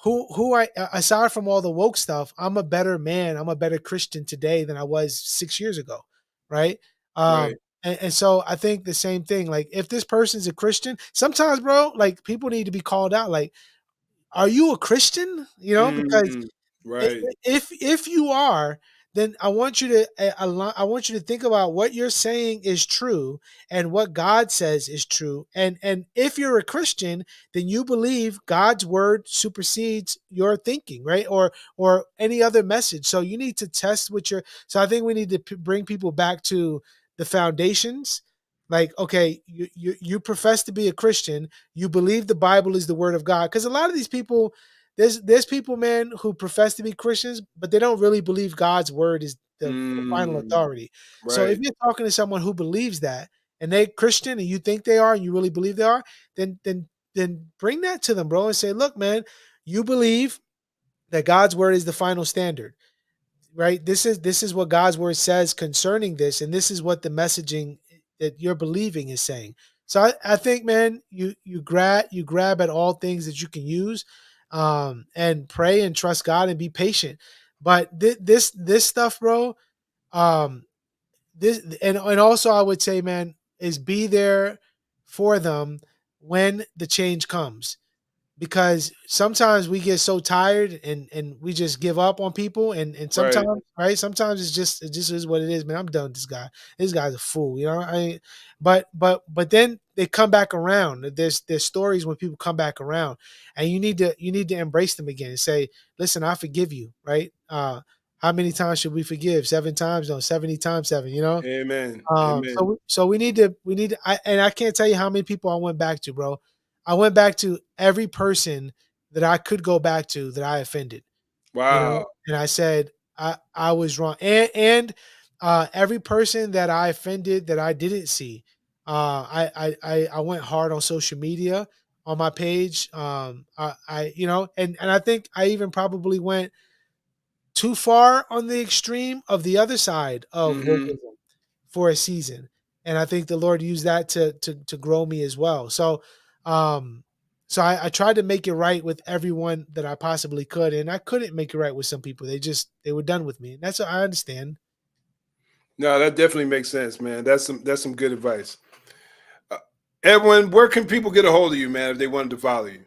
who I aside from all the woke stuff, I'm a better man. I'm a better Christian today than I was 6 years ago. Right. right. And so I think the same thing. Like if this person's a Christian, sometimes, bro, like people need to be called out. Like, are you a Christian? Because Mm, right, if you are, then I want you to think about what you're saying is true and what God says is true. And if you're a Christian, then you believe God's word supersedes your thinking, right? Or any other message. So you need to test what you're. So I think we need to bring people back to the foundations. Like, okay, you profess to be a Christian, you believe the Bible is the word of God, because a lot of these people, there's people, man, who profess to be Christians, but they don't really believe God's word is the final mm, authority. So if right. you're talking to someone who believes that and they're Christian and you think they are and you really believe they are, then bring that to them, bro, and say, look, man, you believe that God's word is the final standard, right? This is what God's word says concerning this, and this is what the messaging that you're believing is saying. So I think, man, you grab at all things that you can use, and pray and trust God and be patient. But this stuff, bro, um, this, and also I would say, man, is be there for them when the change comes, because sometimes we get so tired and we just give up on people, and Right. sometimes, right, sometimes it just is what it is, man. I'm done with this guy. This guy's a fool, you know. But then they come back around. There's stories when people come back around, and you need to embrace them again and say, listen, I forgive you, right? How many times should we forgive? 7 times? No, 70 times 7, you know. Amen. So Amen. we need to, and I can't tell you how many people I went back to, bro. I went back to every person that I could go back to that I offended, you know, Wow. and I said I was wrong, and every person that I offended that I didn't see, I went hard on social media on my page. And I think I even probably went too far on the extreme of the other side of Hmm. wokeism for a season, and I think the Lord used that to grow me as well. Um, I tried to make it right with everyone that I possibly could, and I couldn't make it right with some people. They were done with me, and that's I understand. No, that definitely makes sense, man. That's some good advice. Uh, Edwin, where can people get a hold of you, man, if they wanted to follow you?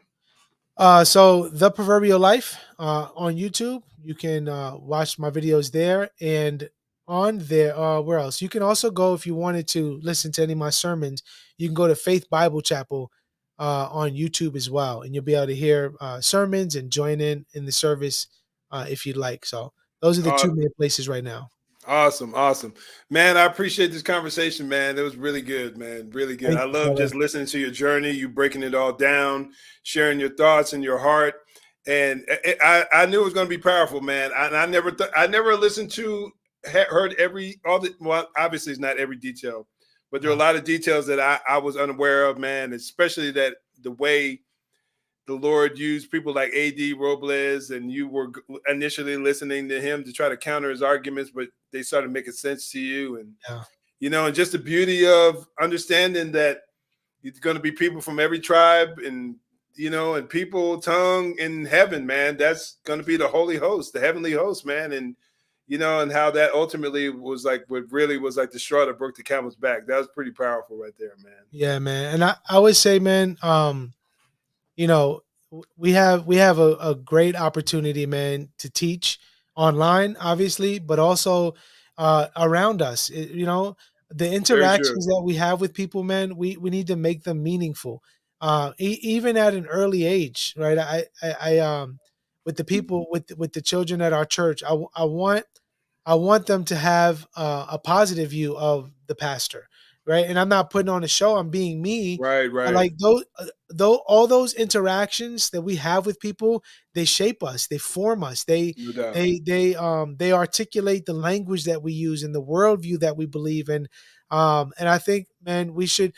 So the proverbial life on YouTube, you can watch my videos there, and on there, where else? You can also go if you wanted to listen to any of my sermons. You can go to Faith Bible Chapel on YouTube as well, and you'll be able to hear sermons and join in the service if you'd like. So those are the Uh, two main places right now. Awesome, awesome, man. I appreciate this conversation, man. It was really good, man. Really good. Thank I you, love brother. just listening to your journey, you breaking it all down, sharing your thoughts and your heart. And I knew it was going to be powerful, man. I never, I never listened to, heard every all the. Well, obviously, it's not every detail, but there are a No, lot of details that I was unaware of, man. Especially that the way the Lord used people like A.D. Robles, and you were initially listening to him to try to counter his arguments, but they started making sense to you. And, yeah, and just the beauty of understanding that it's going to be people from every tribe and people, tongue in heaven, man. That's going to be the holy host, the heavenly host, man. And how that ultimately was like what really was like the straw that broke the camel's back. That was pretty powerful right there, man. yeah, man. And I would say, man, you know, we have a great opportunity, man, to teach online, obviously, but also around us. The Very true. interactions that we have with people, man, we need to make them meaningful, even at an early age, right? With the people, with the children at our church, I want them to have a positive view of the pastor, right? And I'm not putting on a show. I'm being me. Right, But right. like though all those interactions that we have with people, they shape us, they form us, they No doubt. they they they articulate the language that we use and the worldview that we believe in. And I think, man, we should,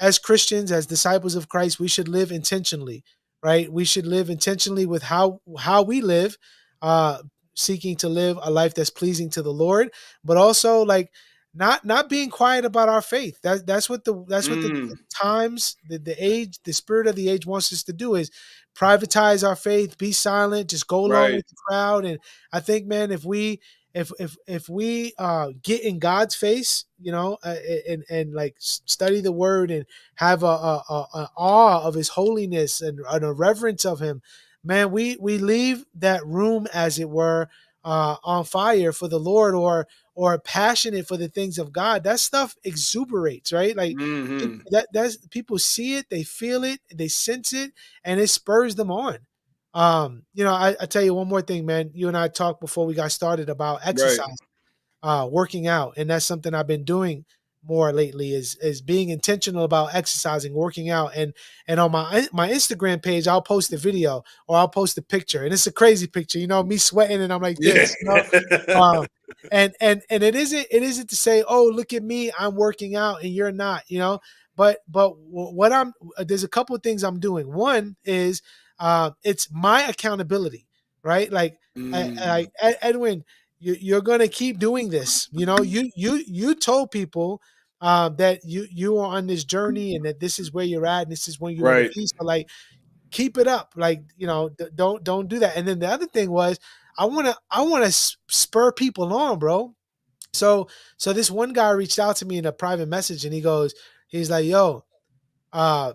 as Christians, as disciples of Christ, we should live intentionally, right? We should live intentionally with how we live, uh, seeking to live a life that's pleasing to the Lord, but also like not being quiet about our faith. That's what the Mm, times, the age, the spirit of the age wants us to do is privatize our faith, be silent, just go along right. with the crowd. And I think, man, if we get in God's face, and like study the Word and have a awe of His holiness and a reverence of Him, man, we leave that room, as it were, on fire for the Lord, or passionate for the things of God. That stuff exuberates, right? Like Hmm. that's people see it, they feel it, they sense it, and it spurs them on. I tell you one more thing, man. You and I talked before we got started about Right. exercise, working out, and that's something I've been doing more lately, is being intentional about exercising, working out. And on my Instagram page, I'll post a video or I'll post a picture, and it's a crazy picture, me sweating and I'm like Yeah. this, um, and it isn't to say, oh, look at me, I'm working out and you're not, but what I'm there's a couple of things I'm doing. One is it's my accountability, right? Like Mm, Edwin, you're going to keep doing this. You told people that you are on this journey and that this is where you're at and this is where you want to right. be. So like, keep it up. Like, don't do that. And then the other thing was, I want to spur people on, bro. So this one guy reached out to me in a private message, and he's like, uh,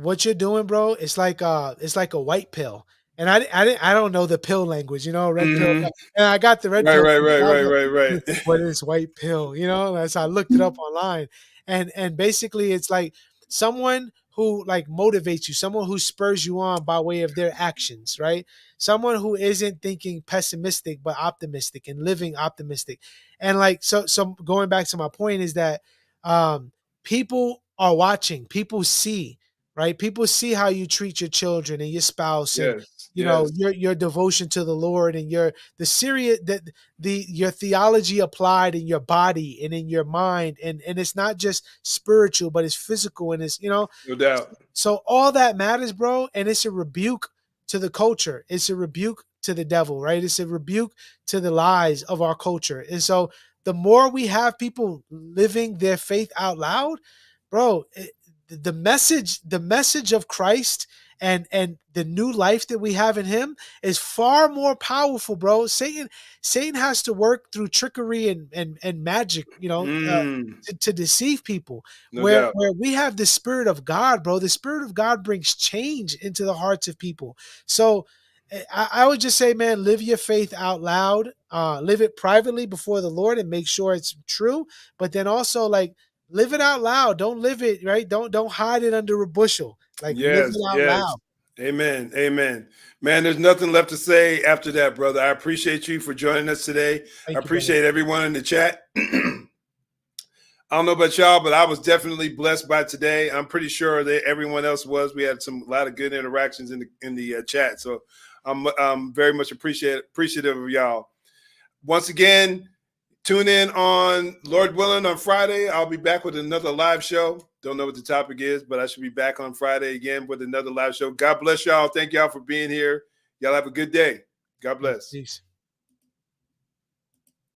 what you're doing, bro, it's like a white pill. And I don't know the pill language, red pill. Hmm. And I got the red Right, pill. right, right, I was right, right, like, right. what is white pill? And so I looked it up online, and basically it's like someone who like motivates you, someone who spurs you on by way of their actions, right? Someone who isn't thinking pessimistic but optimistic and living optimistic. And like so going back to my point is that um people are watching, people see, right? People see how you treat your children and your spouse, and Yes, yes, your devotion to the Lord, and the serious that your theology applied in your body and in your mind, and it's not just spiritual but it's physical, and it's no doubt. so all that matters, bro. And it's a rebuke to the culture. It's a rebuke to the devil, right? It's a rebuke to the lies of our culture. And so the more we have people living their faith out loud, bro, the message of Christ and the new life that we have in him is far more powerful, bro. Satan has to work through trickery and magic, Mm, to deceive people, no doubt. where we have the spirit of God, bro. The spirit of God brings change into the hearts of people. So I would just say, man, live your faith out loud, live it privately before the Lord and make sure it's true. But then also like live it out loud. Don't live it, right? Don't hide it under a bushel. Like live Yes, it out yes. loud. Amen. Amen. Man, there's nothing left to say after that, brother. I appreciate you for joining us today. I Thank you, brother. appreciate everyone in the chat. I don't know about y'all, but I was definitely blessed by today. I'm pretty sure that everyone else was. We had a lot of good interactions in the chat, so I'm very much appreciative of y'all. Once again, tune in on Lord willing on Friday. I'll be back with another live show. Don't know what the topic is, but I should be back on Friday again with another live show. God bless y'all. Thank y'all for being here. Y'all have a good day. God bless. Peace.